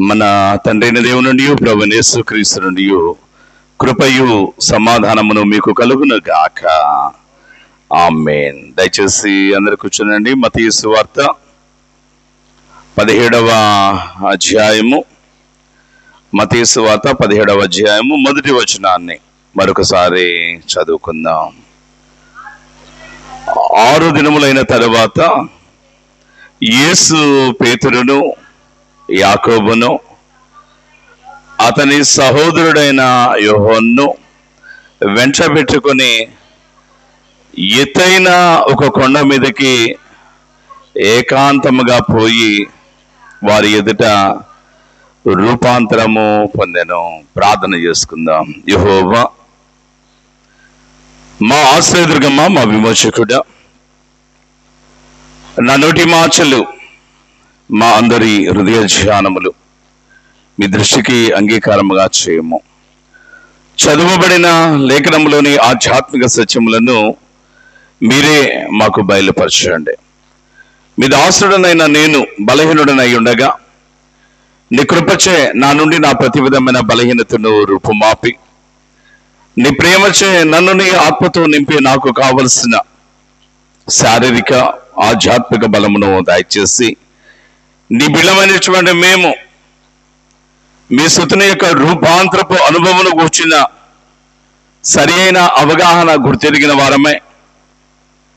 మన తండ్రైన దేవుని నుండి ప్రభువైన యేసుక్రీస్తు నుండి కృపయు సమాధానమును మీకు కలుగును గాక. ఆమేన్. దయచేసి అందరూ కూర్చోనండి. మత్తయి సువార్త 17వ అధ్యాయము, మత్తయి సువార్త 17వ అధ్యాయము మొదటి వచనాన్ని మరొకసారి చదువుకుందాం. 6 దినములైన తరువాత యేసు పేతురును, యాకోబును, అతని సహోదరుడైన యోహానును వెంటబెట్టుకొని ఎత్తైన ఒక కొండ మీదకి ఏకాంతముగా పోయి వారి ఎదుట రూపాంతరము పొందెను. ప్రార్థన చేసుకుందాం. యెహోవా మా ఆశ్రయదుర్గమ్మ, మా విమోచకుడా, నా నోటి మాటలు, మా అందరి హృదయ ధ్యానములు మీ దృష్టికి అంగీకారముగా చేయము. చదువబడిన లేఖనములోని ఆధ్యాత్మిక సత్యములను మీరే మాకు బయలుపరచండి. మీ దాసుడనైన నేను బలహీనుడనై ఉండగా నీ కృపచే నా నుండి నా ప్రతి విధమైన బలహీనతను రూపుమాపి నీ ప్రేమచే నన్ను నీ ఆత్మతో నింపి నాకు కావలసిన శారీరక ఆధ్యాత్మిక బలమును దయచేసి నీ బిడ్డమైనటువంటి మేము మీ సుతుని యొక్క రూపాంతరపు అనుభవమును కూర్చున్న సరి అయిన అవగాహన గుర్తెరిగిన వారమే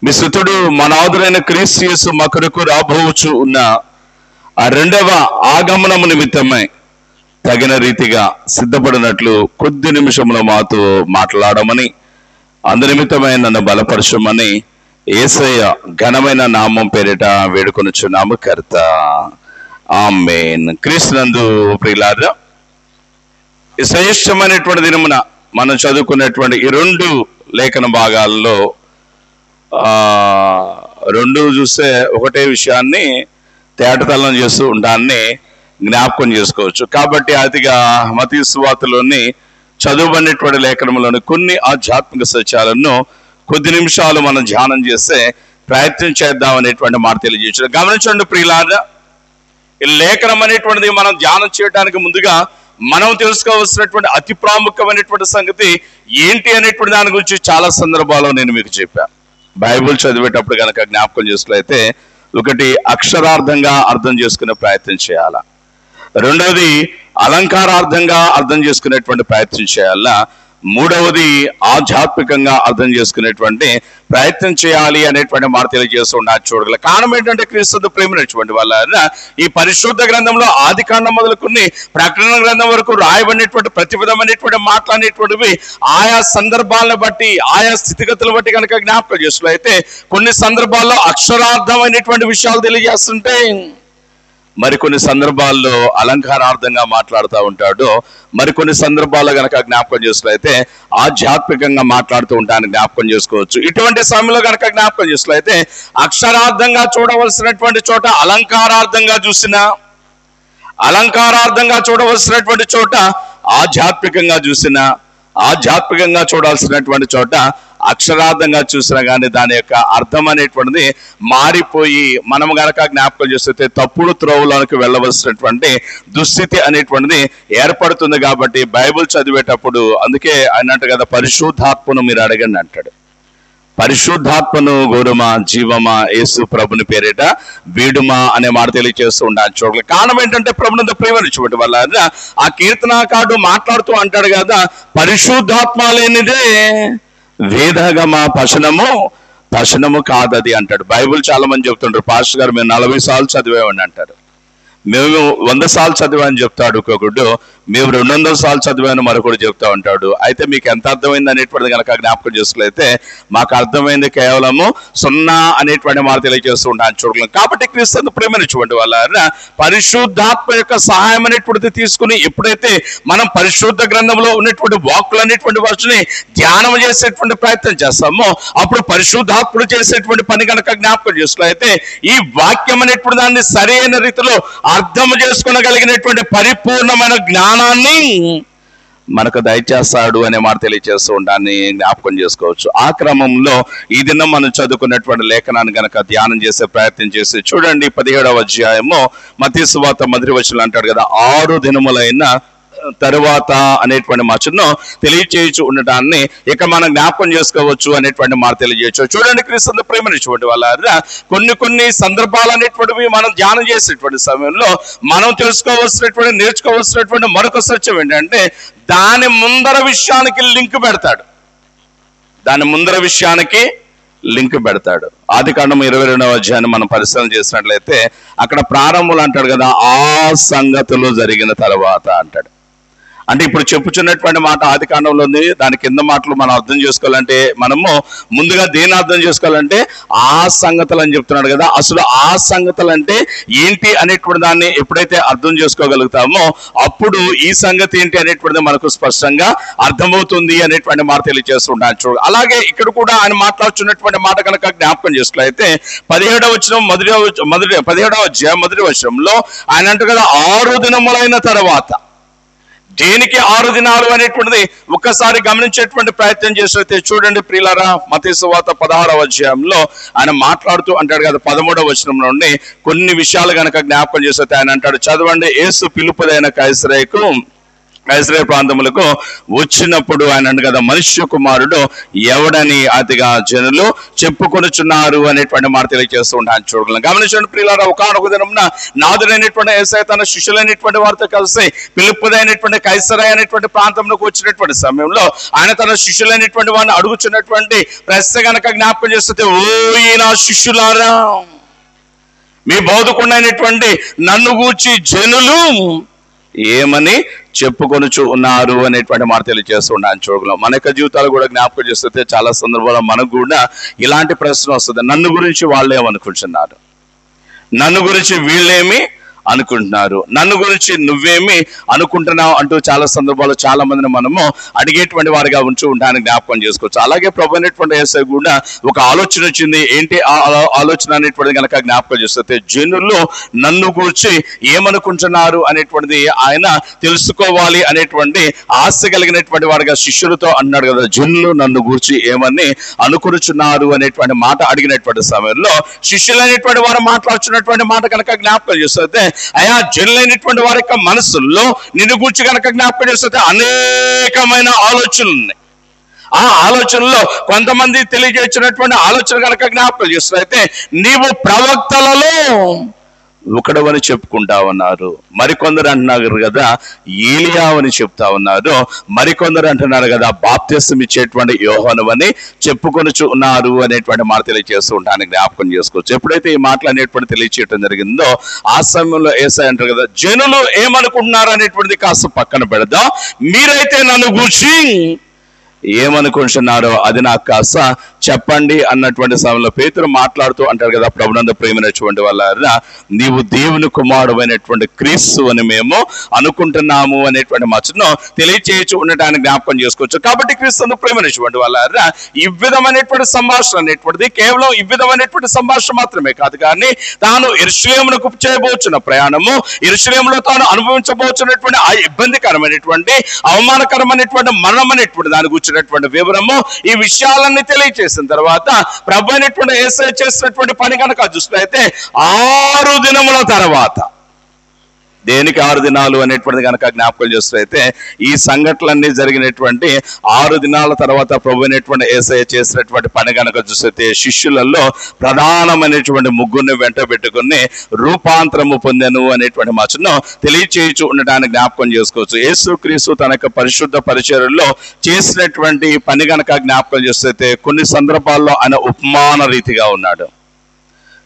మీ సుతుడు మనాదురైన క్రీస్తు యేసు మా కొరకు రాబోవచ్చు ఉన్న ఆ 2వ ఆగమనము నిమిత్తమై తగిన రీతిగా సిద్ధపడినట్లు కొద్ది నిమిషంలో మాతో మాట్లాడమని, అందు నిమిత్తమై నన్ను బలపరచమని యేసయ్య ఘనమైన నామం పేరిట వేడుకొనుచున్నాము కర్త. ఆమేన్. క్రీస్తునందు ప్రియులారా, ఈ శ్రేష్టమైనటువంటి దినమున మనం చదువుకున్నటువంటి ఈ 2 లేఖన భాగాల్లో 2 చూస్తే ఒకటే విషయాన్ని తేటతల్లం చేస్తూ ఉంటాన్ని జ్ఞాపకం చేసుకోవచ్చు. కాబట్టి అతిగా మత్తయి సువార్తలోని చదువుబడినటువంటి లేఖనంలోని కొన్ని ఆధ్యాత్మిక సత్యాలను కొద్ది నిమిషాలు మనం ధ్యానం చేస్తే ప్రయత్నం చేద్దాం అనేటువంటి మాట తెలియజేయచ్చు. గమనించండి ప్రియులారా, ఈ లేఖనం అనేటువంటిది మనం ధ్యానం చేయడానికి ముందుగా మనం తెలుసుకోవాల్సినటువంటి అతి ప్రాముఖ్యమైనటువంటి సంగతి ఏంటి అనేటువంటి దాని గురించి చాలా సందర్భాల్లో నేను మీకు చెప్పాను. బైబిల్ చదివేటప్పుడు కనుక జ్ఞాపకం చేసుకున్నట్లయితే, ఒకటి అక్షరార్థంగా అర్థం చేసుకునే ప్రయత్నం చేయాలా, 2వది అలంకారార్థంగా అర్థం చేసుకునేటువంటి ప్రయత్నం చేయాలా, 3వది ఆధ్యాత్మికంగా అర్థం చేసుకునేటువంటి ప్రయత్నం చేయాలి అనేటువంటి మాట తెలియజేస్తూ ఉన్నారు. చూడగల కారణం ఏంటంటే, క్రీస్తు ప్రేమినటువంటి వాళ్ళ ఈ పరిశుద్ధ గ్రంథంలో ఆది కాండం మొదలుకొని ప్రకటన గ్రంథం వరకు రాయబడినటువంటి ప్రతి విధమైనటువంటి మాట్లాడినటువంటివి ఆయా సందర్భాలను బట్టి, ఆయా స్థితిగతులు బట్టి కనుక జ్ఞాపకం చేసినట్లయితే కొన్ని సందర్భాల్లో అక్షరార్థమైనటువంటి విషయాలు తెలియజేస్తుంటే, మరికొన్ని సందర్భాల్లో అలంకారార్థంగా మాట్లాడుతూ ఉంటాడు. మరికొన్ని సందర్భాల్లో కనుక జ్ఞాపకం చేసుకున్నట్లయితే ఆధ్యాత్మికంగా మాట్లాడుతూ ఉంటానని జ్ఞాపకం చేసుకోవచ్చు. ఇటువంటి సమయంలో కనుక జ్ఞాపకం చేసుకున్నట్లయితే అక్షరార్థంగా చూడవలసినటువంటి చోట అలంకారార్థంగా చూసిన, అలంకారార్థంగా చూడవలసినటువంటి చోట ఆధ్యాత్మికంగా చూసిన, ఆధ్యాత్మికంగా చూడాల్సినటువంటి చోట అక్షరార్థంగా చూసినా కానీ దాని యొక్క అర్థం అనేటువంటిది మారిపోయి మనం గనక జ్ఞాపకం చేస్తే తప్పుడు త్రోవలోనికి వెళ్ళవలసినటువంటి దుస్థితి అనేటువంటిది ఏర్పడుతుంది. కాబట్టి బైబిల్ చదివేటప్పుడు అందుకే అన్నట్టు కదా, పరిశుద్ధాత్మను మీరు అడగండి అంటాడు. పరిశుద్ధాత్మను గౌరవమా, జీవమా, యేసు ప్రభుని పేరిట వీడుమా అనే మాట తెలియజేస్తూ ఉండాలి. చూడలేదు కారణం ఏంటంటే, ప్రభునందు ప్రేమించుకోవడం వల్ల ఆ కీర్తనాకారుడు మాట్లాడుతూ అంటాడు కదా, పరిశుద్ధాత్మ లేనిదే వేదగమ పశనము కాదది అంటాడు. బైబిల్ చాలా మంది చెప్తుంటారు, పాస్టర్ గారు మేము 40 సార్లు చదివామని అంటారు, మేము 100 సార్లు చదివామని చెప్తాడు ఒకడు, మేము 200 సార్లు చదివామని మరొకడు చెప్తా ఉంటాడు. అయితే మీకు ఎంత అర్థమైంది అనేటువంటిది కనుక జ్ఞాపకం చేసుకులైతే మాకు అర్థమైంది కేవలము 0 అనేటువంటి మాట తెలియజేస్తూ ఉంటాను. చూడలేం. కాబట్టి క్రీస్తు ప్రేమించుకోండి వాళ్ళ పరిశుద్ధాత్మ యొక్క సహాయం అనేటువంటిది తీసుకుని ఎప్పుడైతే మనం పరిశుద్ధ గ్రంథంలో ఉన్నటువంటి వాక్కులు అనేటువంటి వాటిని ధ్యానం చేసేటువంటి ప్రయత్నం చేస్తామో అప్పుడు పరిశుద్ధాత్ముడు చేసేటువంటి పని కనుక జ్ఞాపకం చేసుకులైతే ఈ వాక్యం అనేటువంటి దాన్ని సరైన రీతిలో అర్థం చేసుకోగలిగినటువంటి పరిపూర్ణమైన జ్ఞానాన్ని మనకు దయచేస్తాడు అనే మాట తెలియజేస్తూ ఉంటాన్ని జ్ఞాపకం చేసుకోవచ్చు. ఆ క్రమంలో ఈ దినం మనం చదువుకున్నటువంటి లేఖనాన్ని గనక ధ్యానం చేసే ప్రయత్నం చేసి చూడండి. 17వ అధ్యాయము మత్తయి సువార్త మొదటి వచనం అంటాడు కదా, 6 దినములైన తరువాత అనేటువంటి మాటను తెలియచేయచ్చు ఉండటాన్ని ఇక మనం జ్ఞాపకం చేసుకోవచ్చు అనేటువంటి మాట తెలియజేయచ్చు. చూడండి క్రీస్తు ప్రేమనిటువంటి వాళ్ళ కొన్ని సందర్భాలు అనేటువంటివి మనం ధ్యానం చేసేటువంటి సమయంలో మనం తెలుసుకోవాల్సినటువంటి నేర్చుకోవాల్సినటువంటి మరొక సత్యం ఏంటంటే దాని ముందర విషయానికి లింక్ పెడతాడు. ఆదికాండం 22వ అధ్యాయాన్ని మనం పరిశీలన చేసినట్లయితే అక్కడ ప్రారంభంలో అంటాడు కదా, ఆ సంగతులు జరిగిన తర్వాత అంటాడు. అంటే ఇప్పుడు చెప్పుచున్నటువంటి మాట ఆదికాండంలో ఉంది. దాని కింద మాటలు మనం అర్థం చేసుకోవాలంటే మనము ముందుగా దేన్ని అర్థం చేసుకోవాలంటే ఆ సంగతులు అని చెప్తున్నాడు కదా. అసలు ఆ సంగతులు అంటే ఏంటి అనేటువంటి దాన్ని ఎప్పుడైతే అర్థం చేసుకోగలుగుతామో అప్పుడు ఈ సంగతి ఏంటి అనేటువంటిది మనకు స్పష్టంగా అర్థమవుతుంది అనేటువంటి మాట తెలియజేస్తుంటాను. చూడు, అలాగే ఇక్కడ కూడా ఆయన మాట్లాడుతున్నటువంటి మాట కనుక జ్ఞాపకం చేసుకున్నట్లయితే 17వ అధ్యాయం మొదటి వచనంలో ఆయన అంటారు కదా, 6 దినములైన తర్వాత. దేనికి 6 దినాలు అనేటువంటిది ఒక్కసారి గమనించేటువంటి ప్రయత్నం చేస్తే చూడండి ప్రియులారా, మత్తయి సువార్త 16వ అధ్యాయంలో ఆయన మాట్లాడుతూ అంటాడు కదా, 13వ వచనం నుండి కొన్ని విషయాలు గనక జ్ఞాపకం చేస్తే ఆయన అంటాడు, చదవండి. యేసు పిలుపుదైన కైసరయ ప్రాంతములకు వచ్చినప్పుడు ఆయన అంటాడు కదా, మనుష్య కుమారుడు ఎవడని అతిగా జనులు చెప్పుకొనుచున్నారు అనేటువంటి మాట తెలియజేస్తూ ఉంటాను. చూడగలం. గమనించండి ప్రియులారా, ఒకనొక దినమున నాదుడైనటువంటి యేసయ్య తన శిష్యులైనటువంటి వారితో కలిసి పిలుపుదైనటువంటి కైసరయ అనేటువంటి ప్రాంతంలోకి వచ్చినటువంటి సమయంలో ఆయన తన శిష్యులైనటువంటి వారిని అడుగుచున్నటువంటి ప్రశ్న గనక జ్ఞాపకం చేస్తే, ఓ నా శిష్యులారా, మీ బోధకుడైనటువంటి నన్ను గూర్చి జనులు ఏమని చెప్పుకొనుచు ఉన్నారు అనేటువంటి మాట తెలియజేస్తున్నాను. చూడగలం. మన యొక్క జీవితాలు కూడా జ్ఞాపకం చేస్తే చాలా సందర్భాల్లో మనకు కూడా ఇలాంటి ప్రశ్న వస్తుంది. నన్ను గురించి వాళ్ళు ఏమనుకుంటున్నారు, నన్ను గురించి వీళ్ళేమి అనుకుంటున్నారు, నన్ను గురించి నువ్వేమి అనుకుంటున్నావు అంటూ చాలా సందర్భాల్లో చాలా మందిని మనము అడిగేటువంటి వారిగా ఉంటూ ఉంటానికి జ్ఞాపకం చేసుకోవచ్చు. అలాగే ప్రభు అనేటువంటి యేసయ్య కూడా ఒక ఆలోచన వచ్చింది. ఏంటి ఆ ఆలోచన అనేటువంటిది కనుక జ్ఞాపకం చేస్తే, జనులు నన్ను గురించి ఏమనుకుంటున్నారు అనేటువంటిది ఆయన తెలుసుకోవాలి అనేటువంటి ఆశ కలిగినటువంటి వారిగా శిష్యులతో అన్నాడు కదా, జనులు నన్ను గురించి ఏమని అనుకుంటున్నారు అనేటువంటి మాట అడిగినటువంటి సమయంలో శిష్యులైనటువంటి వారు మాట్లాడుతున్నటువంటి మాట కనుక జ్ఞాపకం చేస్తే, అయా జనులైనటువంటి వారి యొక్క మనసుల్లో నిన్ను గూర్చి కనుక జ్ఞాపకం చేస్తే అనేకమైన ఆలోచనలు ఉన్నాయి. ఆ ఆలోచనలో కొంతమంది తెలియజేసినటువంటి ఆలోచన కనుక జ్ఞాపకం చేస్తే, నీవు ప్రవక్తలలో ఒకడవని చెప్పుకుంటా ఉన్నారు, మరికొందరు అంటున్నారు కదా ఏలియావని చెప్తా ఉన్నారు, మరికొందరు అంటున్నారు కదా బాప్తిసం ఇచ్చేటువంటి యోహాను అని చెప్పుకొనుచు ఉన్నారు అనేటువంటి మాట తెలియజేస్తూ ఉంటానికి జ్ఞాపకం చేసుకోవచ్చు. ఎప్పుడైతే ఈ మాటలు అనేటువంటి తెలియచేయడం జరిగిందో ఆ సమయంలో యేసయ్య అంటారు కదా, జనులు ఏమనుకుంటున్నారు అనేటువంటిది కాస్త పక్కన పెడదాం, మీరైతే నన్ను గూర్చి ఏమనుకుంటున్నారో అది నాకు కాస్త చెప్పండి అన్నటువంటి సమయంలో పేతురు మాట్లాడుతూ అంటారు కదా, ప్రభునందు ప్రేమైనటువంటి వాళ్ళ నీవు దేవుని కుమారుడైనటువంటి క్రీస్తు అని మేము అనుకుంటున్నాము అనేటువంటి మచ్చను తెలియచేయచ్చు ఉండటానికి జ్ఞాపకం చేసుకోవచ్చు. కాబట్టి క్రీస్తును ప్రేమైనటువంటి వాళ్ళ ఈ విధమైనటువంటి సంభాషణ అనేటువంటిది కేవలం ఈ విధమైనటువంటి సంభాషణ మాత్రమే కాదు, కానీ తాను యెరూషలేమునకు చేయబోచున్న ప్రయాణము, యెరూషలేములో తాను అనుభవించబోచున్నటువంటి ఆ ఇబ్బందికరమైనటువంటి అవమానకరమైనటువంటి మరణం అనేటువంటి దాని గురించి వివరము, ఈ విషయాలన్నీ తెలియచేసిన తర్వాత ప్రభు అయినటువంటి యేసయ్య చేసినటువంటి పని కనుక చూసినట్లయితే 6 దినముల తర్వాత. దేనికి 6 దినాలు అనేటువంటిది కనుక జ్ఞాపకం చేసినట్లయితే ఈ సంఘటనలన్నీ జరిగినటువంటి 6 దినాల తర్వాత ప్రభు అయినటువంటి యేసయ్య చేసినటువంటి పని కనుక చూస్తే శిష్యులలో ప్రధానమైనటువంటి ముగ్గురిని వెంట పెట్టుకుని రూపాంతరము పొందెను అనేటువంటి మాటను తెలియచేయచ్చు ఉండటానికి జ్ఞాపకం చేసుకోవచ్చు. యేసుక్రీస్తు తన యొక్క పరిశుద్ధ పరిచర్యలో చేసినటువంటి పని కనుక జ్ఞాపకం చేస్తే కొన్ని సందర్భాల్లో ఆయన ఉపమాన రీతిగా ఉన్నాడు,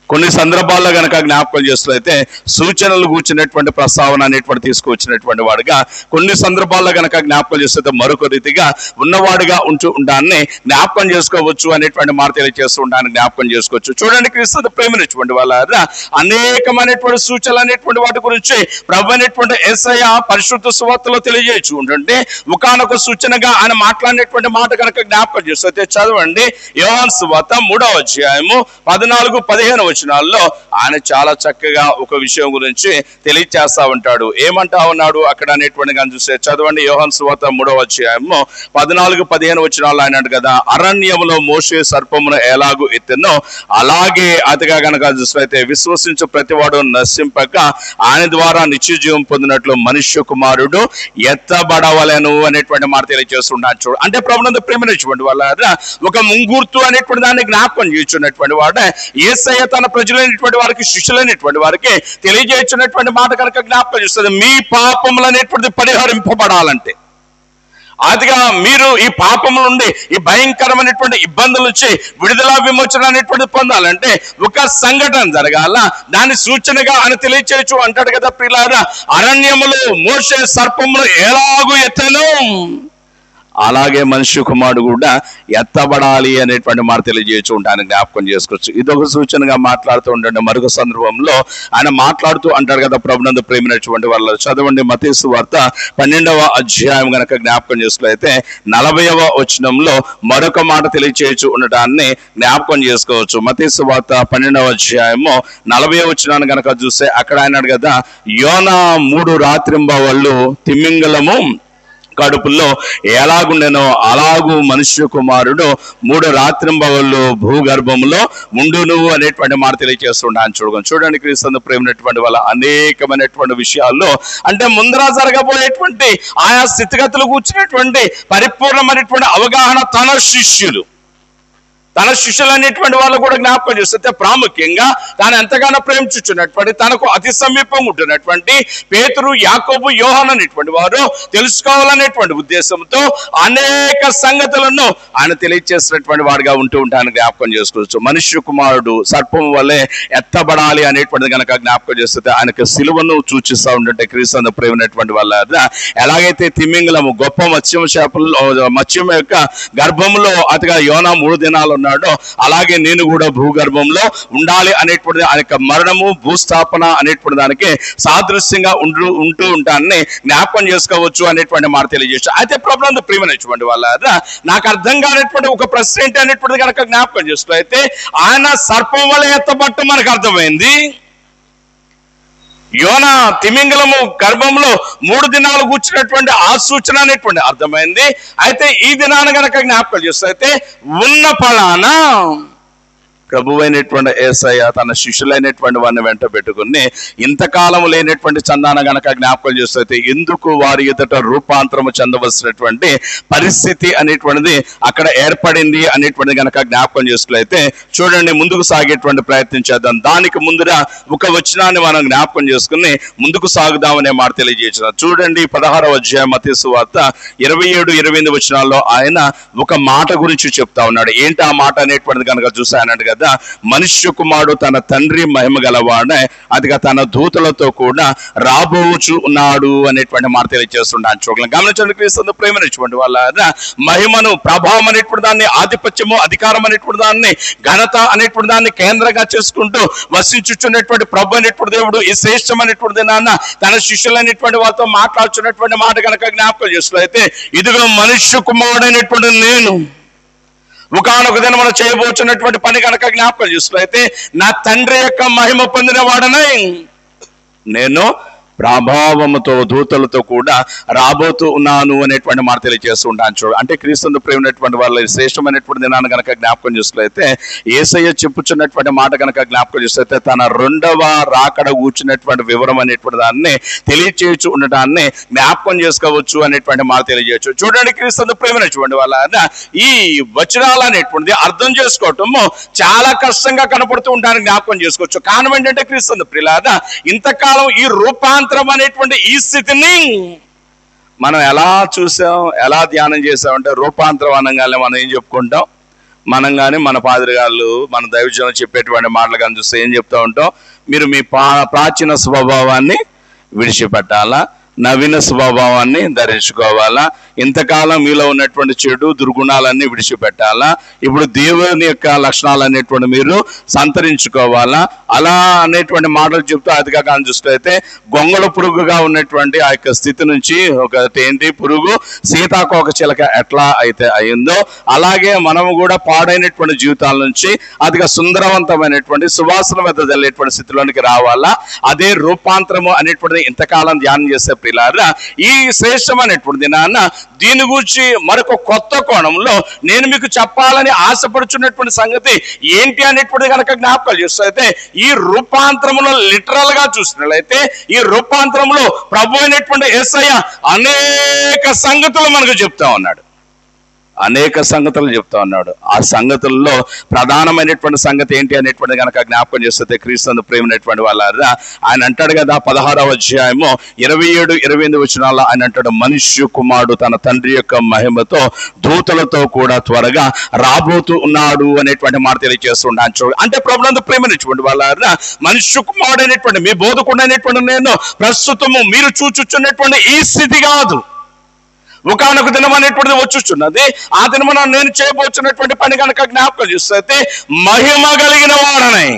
కొన్ని సందర్భాల్లో గనక జ్ఞాపకం చేస్తున్నట్లయితే సూచనలు కూర్చున్నటువంటి ప్రస్తావన అనేటువంటి తీసుకువచ్చినటువంటి వాడుగా, కొన్ని సందర్భాల్లో గనక జ్ఞాపకం చేస్తే మరొక రీతిగా ఉన్నవాడుగా ఉండాన్ని జ్ఞాపకం చేసుకోవచ్చు అనేటువంటి మాట తెలియజేస్తూ ఉండాలని జ్ఞాపకం చేసుకోవచ్చు. చూడండి క్రీస్తు ప్రేమించినటువంటి వాళ్ళ అనేకమైనటువంటి సూచనలు అనేటువంటి వాటి గురించి ప్రభు అయినటువంటి యేసయ్య పరిశుద్ధ సువార్తలో తెలియజేయచ్చు ఉంటుంటే ఒకానొక సూచనగా ఆయన మాట్లాడినటువంటి మాట కనుక జ్ఞాపకం చేస్తే చదవండి యోహాను సువార్త 3వ అధ్యాయము 14-15 వచనాల్లో ఆయన చాలా చక్కగా ఒక విషయం గురించి తెలియచేస్తా ఉంటాడు. ఏమంటా ఉన్నాడు అక్కడ అనేటువంటి కానీ చూస్తే చదవండి. యోహాను సువార్త 3వ అధ్యాయము 14-15 వచనాల్లో ఆయన కదా, అరణ్యములో మోషే సర్పమును ఎలాగూ ఎత్తెనో అలాగే అతిగా కనుక చూస్తే విశ్వసించు ప్రతివాడు నశింపక ఆయన ద్వారా నిత్య జీవం పొందినట్లు మనుష్య కుమారుడు ఎత్తబడవలెను అనేటువంటి మాట తెలియజేస్తున్నాడు. చూడు, అంటే ప్రభునందు ప్రేమించినటువంటి వాళ్ళ ఒక ముంగుర్తు అనేటువంటి దాన్ని జ్ఞాపకం చేస్తున్నటువంటి వాడు యేసయ్య తన ప్రజలైనటువంటి వారికి శిష్యులైనటువంటి వారికి తెలియజేస్తున్నటువంటి మాట కనుక జ్ఞాపకం చేస్తుంది. మీ పాపములు అనేటువంటిది పరిహరింపబడాలంటే, అదిగా మీరు ఈ పాపం నుండి ఈ భయంకరమైనటువంటి ఇబ్బందులు వచ్చి విడుదల విమోచన అనేటువంటిది పొందాలంటే ఒక సంఘటన జరగాల. దాని సూచనగా అని తెలియచేయచ్చు అంటాడు కదా ప్రియులారా, అరణ్యములో మోషే సర్పములు ఎలాగూ ఎత్తెనో అలాగే మనుష్య కుమారుడు కూడా ఎత్తబడాలి అనేటువంటి మాట తెలియజేయచ్చు ఉంటాను, జ్ఞాపకం చేసుకోవచ్చు. ఇదొక సూచనగా మాట్లాడుతూ ఉండండి. మరొక సందర్భంలో ఆయన మాట్లాడుతూ అంటాడు కదా ప్రభునందు ప్రేమినటువంటి వాళ్ళు. చదవండి మత్తయి సువార్త 12వ అధ్యాయం గనక జ్ఞాపకం చేసుకున్నట్లయితే 40వ వచనంలో మరొక మాట తెలియచేయచ్చు ఉండటాన్ని జ్ఞాపకం చేసుకోవచ్చు. మత్తయి సువార్త 12వ అధ్యాయము 40వ వచనాన్ని గనక చూస్తే అక్కడ ఆయన కదా, యోనా 3 రాత్రింబవళ్ళు తిమింగలము కడుపుల్లో ఎలాగుండెనో అలాగూ మనుష్య కుమారుడు 3 రాత్రింబవళ్ళు భూగర్భంలో ఉండును అనేటువంటి మాట తెలియజేస్తున్నాను. చూడండి క్రీస్తు ప్రేమైనటువంటి వాళ్ళ అనేకమైనటువంటి విషయాల్లో అంటే ముందర జరగబోయేటువంటి ఆయా స్థితిగతులు కూర్చున్నటువంటి పరిపూర్ణమైనటువంటి అవగాహన తన శిష్యులు అనేటువంటి వాళ్ళు కూడా జ్ఞాపకం చేస్తే ప్రాముఖ్యంగా తాను ఎంతగానో ప్రేమించుచున్నటువంటి తనకు అతి సమీపంగా ఉంటున్నటువంటి పేతురు, యాకోబు, యోహాను అనేటువంటి వారు తెలుసుకోవాలనేటువంటి ఉద్దేశంతో అనేక సంగతులను ఆయన తెలియజేసినటువంటి వాడిగా ఉంటూ ఉంటాను జ్ఞాపకం చేసుకోవచ్చు. మనుష్య కుమారుడు సర్పం వల్లే ఎత్తబడాలి అనేటువంటిది కనుక జ్ఞాపకం చేస్తే ఆయనకు సిలువను సూచిస్తూ ఉంటుంటే క్రీస్తు ప్రేమైనటువంటి వాళ్ళ ఎలాగైతే తిమింగలము గొప్ప మత్స్యం యొక్క గర్భంలో అతిగా యోనా 3 దినాలు ఉన్నాడో అలాగే నేను కూడా భూగర్భంలో ఉండాలి అనేటువంటి ఆయన యొక్క మరణము భూస్థాపన అనేటువంటి దానికి సాదృశ్యంగా ఉంటూ ఉంటానని జ్ఞాపకం చేసుకోవచ్చు అనేటువంటి మాట తెలియజేసి అయితే ప్రభునందు ప్రియమైనటువంటి వాళ్ళ నాకు అర్థం కానటువంటి ఒక ప్రశ్న ఏంటి అనేటువంటిది కనుక జ్ఞాపకం చేస్తూ అయితే ఆయన సర్పం వల్ల ఎత్తబట్టు మనకు అర్థమైంది. యోనా తిమింగలము గర్భంలో 3 దినాలు కూర్చున్నటువంటి ఆ సూచన అనేటువంటి అర్థమైంది. అయితే ఈ దినాన్ని గనక జ్ఞాపకం చేస్తే అయితే ఉన్న ఫలానా ప్రభువైనటువంటి యేసయ్య తన శిష్యులైనటువంటి వారిని వెంట పెట్టుకుని ఇంతకాలం లేనటువంటి చందాన గనక జ్ఞాపకం చేస్తే ఎందుకు వారి ఎదుట రూపాంతరము చెందవలసినటువంటి పరిస్థితి అనేటువంటిది అక్కడ ఏర్పడింది అనేటువంటిది గనక జ్ఞాపకం చేసుకులైతే చూడండి ముందుకు సాగేటువంటి ప్రయత్నం చేద్దాం. దానికి ముందుగా ఒక వచనాన్ని మనం జ్ఞాపకం చేసుకుని ముందుకు సాగుదామనే మాట తెలియజేసిన చూడండి 16వ అధ్యాయం మత్తయి సువార్త 27-28 వచనాల్లో ఆయన ఒక మాట గురించి చెప్తా ఉన్నాడు. ఏంటి ఆ మాట అనేటువంటిది కనుక చూసానంట మనుష్య కుమారుడు తన తండ్రి మహిమ గలవాడే అదిగా తన దూతలతో కూడా రాబోచు ఉన్నాడు అనేటువంటి మాట తెలియజేస్తున్నాను. చూడండి గమనించండి క్రీస్తు ప్రేమైనటువంటి వాళ్ళ మహిమను ప్రభావం అనేటువంటి దాన్ని ఆధిపత్యము అధికారం అనేటువంటి దాన్ని ఘనత అనేటువంటి దాన్ని కేంద్రంగా చేసుకుంటూ వసించుచున్నటువంటి ప్రభు అనేటువంటి దేవుడు ఈ శ్రేష్టం అనేటువంటి నాన్న తన శిష్యులైనటువంటి వాళ్ళతో మాట్లాడుచున్నటువంటి మాట కనుక జ్ఞాపకం చేస్తున్నైతే ఇదిగో మనుష్య కుమారుడు అనేటువంటి నేను ఒకనొక దినం మనం చేయబోతున్నటువంటి పని కనుక జ్ఞాపకం చేస్తున్నైతే నా తండ్రి యొక్క మహిమ పొందిన వాడనై నేను ప్రభావముతో దూతలతో కూడా రాబోతూ ఉన్నాను అనేటువంటి మాట తెలియజేస్తూ ఉంటాను. చూడు అంటే క్రీస్తు ప్రేమైనటువంటి వాళ్ళ శ్రేష్టమైనటువంటి దినాన్ని కనుక జ్ఞాపకం చేసుకున్నైతే యేసయ్య చెప్పుచున్నటువంటి మాట కనుక జ్ఞాపకం చేస్తే తన 2వ రాకడ కూర్చున్నటువంటి వివరం అనేటువంటి దాన్ని తెలియచేయచ్చు ఉండటాన్ని జ్ఞాపకం చేసుకోవచ్చు అనేటువంటి మాట తెలియజేయచ్చు. చూడండి క్రీస్తు ప్రేమైనటువంటి వాళ్ళ ఈ వచనాలు అనేటువంటిది అర్థం చేసుకోవటము చాలా కష్టంగా కనపడుతూ ఉంటాను జ్ఞాపకం చేసుకోవచ్చు. కారణం ఏంటంటే క్రీస్తు ప్రియులారా ఇంతకాలం ఈ రూపాంతరం అనేటువంటి ఈ స్థితిని మనం ఎలా చూసాం ఎలా ధ్యానం చేసామంటే రూపాంతరం అనగానే మనం ఏం చెప్పుకుంటాం, మనం కానీ మన పాదిరిగాళ్ళు మన దైవజనం చెప్పేటువంటి మాటలు కానీ చూస్తే ఏం చెప్తూ ఉంటాం, మీరు మీ ప్రాచీన స్వభావాన్ని విడిచిపెట్టాలా, నవీన స్వభావాన్ని ధరించుకోవాలా. ఇంతకాలం మీలో ఉన్నటువంటి చెడు దుర్గుణాలన్నీ విడిచిపెట్టాలా. ఇప్పుడు దేవుని యొక్క లక్షణాలు అనేటువంటి మీరు సంతరించుకోవాలా. అలా అనేటువంటి మాటలు చెప్తూ అతిగా కాలం చూస్తే గొంగళ పురుగుగా ఉన్నటువంటి ఆ యొక్క స్థితి నుంచి ఏంటి పురుగు సీతాకోక చిలక ఎట్లా అయితే అయిందో అలాగే మనము కూడా పాడైనటువంటి జీవితాల నుంచి అతిగా సుందరవంతమైనటువంటి సువాసన వెదజల్లేటువంటి స్థితిలోనికి రావాలా. అదే రూపాంతరము అనేటువంటిది ఇంతకాలం ధ్యానం చేసే ప్రియులారా, ఈ శ్రేష్టమైనటువంటి దినాన దీని గురించి మరొక కొత్త కోణంలో నేను మీకు చెప్పాలని ఆశపడుచున్నటువంటి సంగతి ఏంటి అనేటువంటిది కనుక జ్ఞాపకాలు చేస్తే ఈ రూపాంతరములో లిటరల్ గా చూసినట్లయితే ఈ రూపాంతరంలో ప్రభు అయినటువంటి యేసయ్య అనేక సంగతులు మనకు చెప్తా ఉన్నాడు. అనేక సంగతులు చెప్తా ఉన్నాడు. ఆ సంగతుల్లో ప్రధానమైనటువంటి సంగతి ఏంటి అనేటువంటి కనుక జ్ఞాపకం చేస్తే క్రీస్తు ప్రేమైనటువంటి వాళ్ళారా ఆయన అంటాడు కదా 16వ అధ్యాయము 27-28 వచనాల్లో ఆయన అంటాడు, మనుష్య కుమారుడు తన తండ్రి యొక్క మహిమతో దూతలతో కూడా త్వరగా రాబోతూ ఉన్నాడు అనేటువంటి మాట తెలియజేస్తుంటాను. చూడు అంటే ప్రభునందు ప్రేమైనటువంటి వాళ్ళారా మనుష్య కుమారుడు అనేటువంటి మీ బోధకుడు అనేటువంటి నేను ప్రస్తుతము మీరు చూచుచున్నటువంటి ఈ స్థితి కాదు. ఒకనొక దినం అనేటువంటిది వచ్చుచున్నది. ఆ దినమున నేను చేయబోతున్నటువంటి పని కనుక జ్ఞాపకం చేస్తే మహిమ కలిగిన వాడనై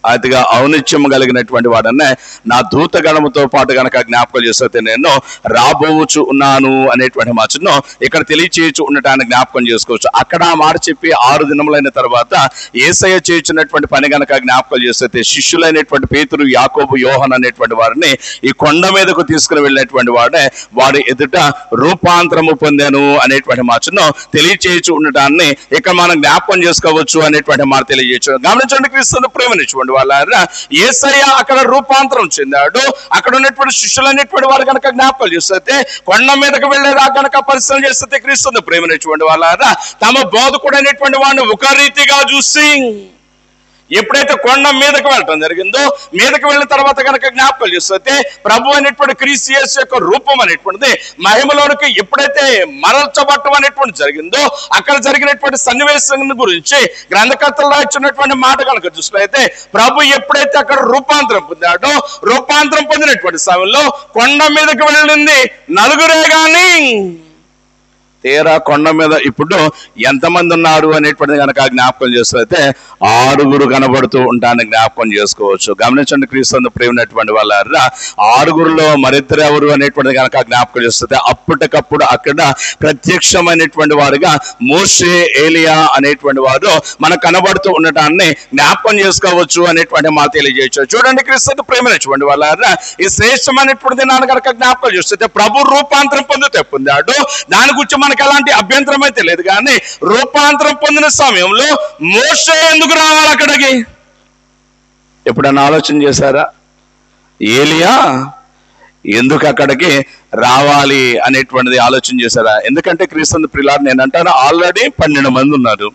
అతిగా ఔన్నత్యం కలిగినటువంటి వాడనే నా దూతగణముతో పాటు కనుక జ్ఞాపకం చేస్తే నేను రాబోవచ్చు ఉన్నాను అనేటువంటి మాటను ఇక్కడ తెలియచేయచ్చు ఉండటానికి జ్ఞాపకం చేసుకోవచ్చు. అక్కడ ఆ మాట చెప్పి 6 దినములైన తర్వాత యేసయ్య చేయించినటువంటి పని కనుక జ్ఞాపకం చేస్తే శిష్యులైనటువంటి పేతురు యాకోబు యోహన్ అనేటువంటి వారిని ఈ కొండ మీదకు తీసుకుని వెళ్ళినటువంటి వాడే వాడి ఎదుట రూపాంతరము పొందాను అనేటువంటి మాటను తెలియచేయచ్చు ఉండటాన్ని ఇక్కడ మనం జ్ఞాపకం చేసుకోవచ్చు అనేటువంటి మాట తెలియజేయచ్చు. గమనించండి క్రీస్తు ప్రేమనిచ్చుకోండి వాళ్ళారా యేసయ్య అక్కడ రూపాంతరం చెందాడు. అక్కడ ఉన్నటువంటి శిష్యులు అనేటువంటి వారు కనుక జ్ఞాపకాలు చేస్తే కొండ మీదకి వెళ్ళేదా కనుక పరిశ్రమ చేస్తే క్రీస్తు ప్రేమనిచ్చుకోండి వాళ్ళారా తమ బోధకుడు అనేటువంటి వాడిని ఒక రీతిగా చూసి ఎప్పుడైతే కొండ మీదకి వెళ్ళటం జరిగిందో మీదకి వెళ్ళిన తర్వాత కనుక జ్ఞాపకాలు చేస్తే ప్రభు అనేటువంటి క్రీస్తు యేసు యొక్క రూపం అనేటువంటిది మహిమలోనికి ఎప్పుడైతే మరల్చబట్టం అనేటువంటి జరిగిందో అక్కడ జరిగినటువంటి సన్నివేశం గురించి గ్రంథకర్తలు రాస్తున్నటువంటి మాట కనుక చూసినట్లయితే ప్రభు ఎప్పుడైతే అక్కడ రూపాంతరం పొందాడో రూపాంతరం పొందినటువంటి సమయంలో కొండ మీదకి వెళ్ళింది నలుగురే గాని తీరా కొండ మీద ఇప్పుడు ఎంతమంది ఉన్నారు అనేటువంటిది కనుక జ్ఞాపకం చేస్తే 6 కనబడుతూ ఉంటానని జ్ఞాపకం చేసుకోవచ్చు. గమనించండి క్రీస్తు ప్రేమైనటువంటి వాళ్ళారా 6లో మరిద్దరు ఎవరు అనేటువంటిది కనుక జ్ఞాపకం చేస్తే అప్పటికప్పుడు అక్కడ ప్రత్యక్షమైనటువంటి వారుగా మోషే ఏలియా అనేటువంటి వారు మనకు కనబడుతూ ఉండటాన్ని జ్ఞాపకం చేసుకోవచ్చు అనేటువంటి మాట తెలియజేయచ్చు. చూడండి క్రీస్తు ప్రేమైనటువంటి వాళ్ళారా ఈ శ్రేష్టమైనటువంటి నాన్న కనుక జ్ఞాపకం చేస్తే ప్రభు రూపాంతరం పొందాడు. దాని గురించి మనకు ఎలాంటి అభ్యంతరం అయితే లేదు. కానీ రూపాంతరం పొందిన సమయంలో మోషే ఎందుకు రావాలి అక్కడికి? ఎప్పుడన్నా ఆలోచన చేశారా? ఏలియా ఎందుకు అక్కడికి రావాలి అనేటువంటిది ఆలోచన చేశారా? ఎందుకంటే క్రీస్తు ప్రియులారా నేను అంటాను ఆల్రెడీ 12 మంది ఉన్నారు.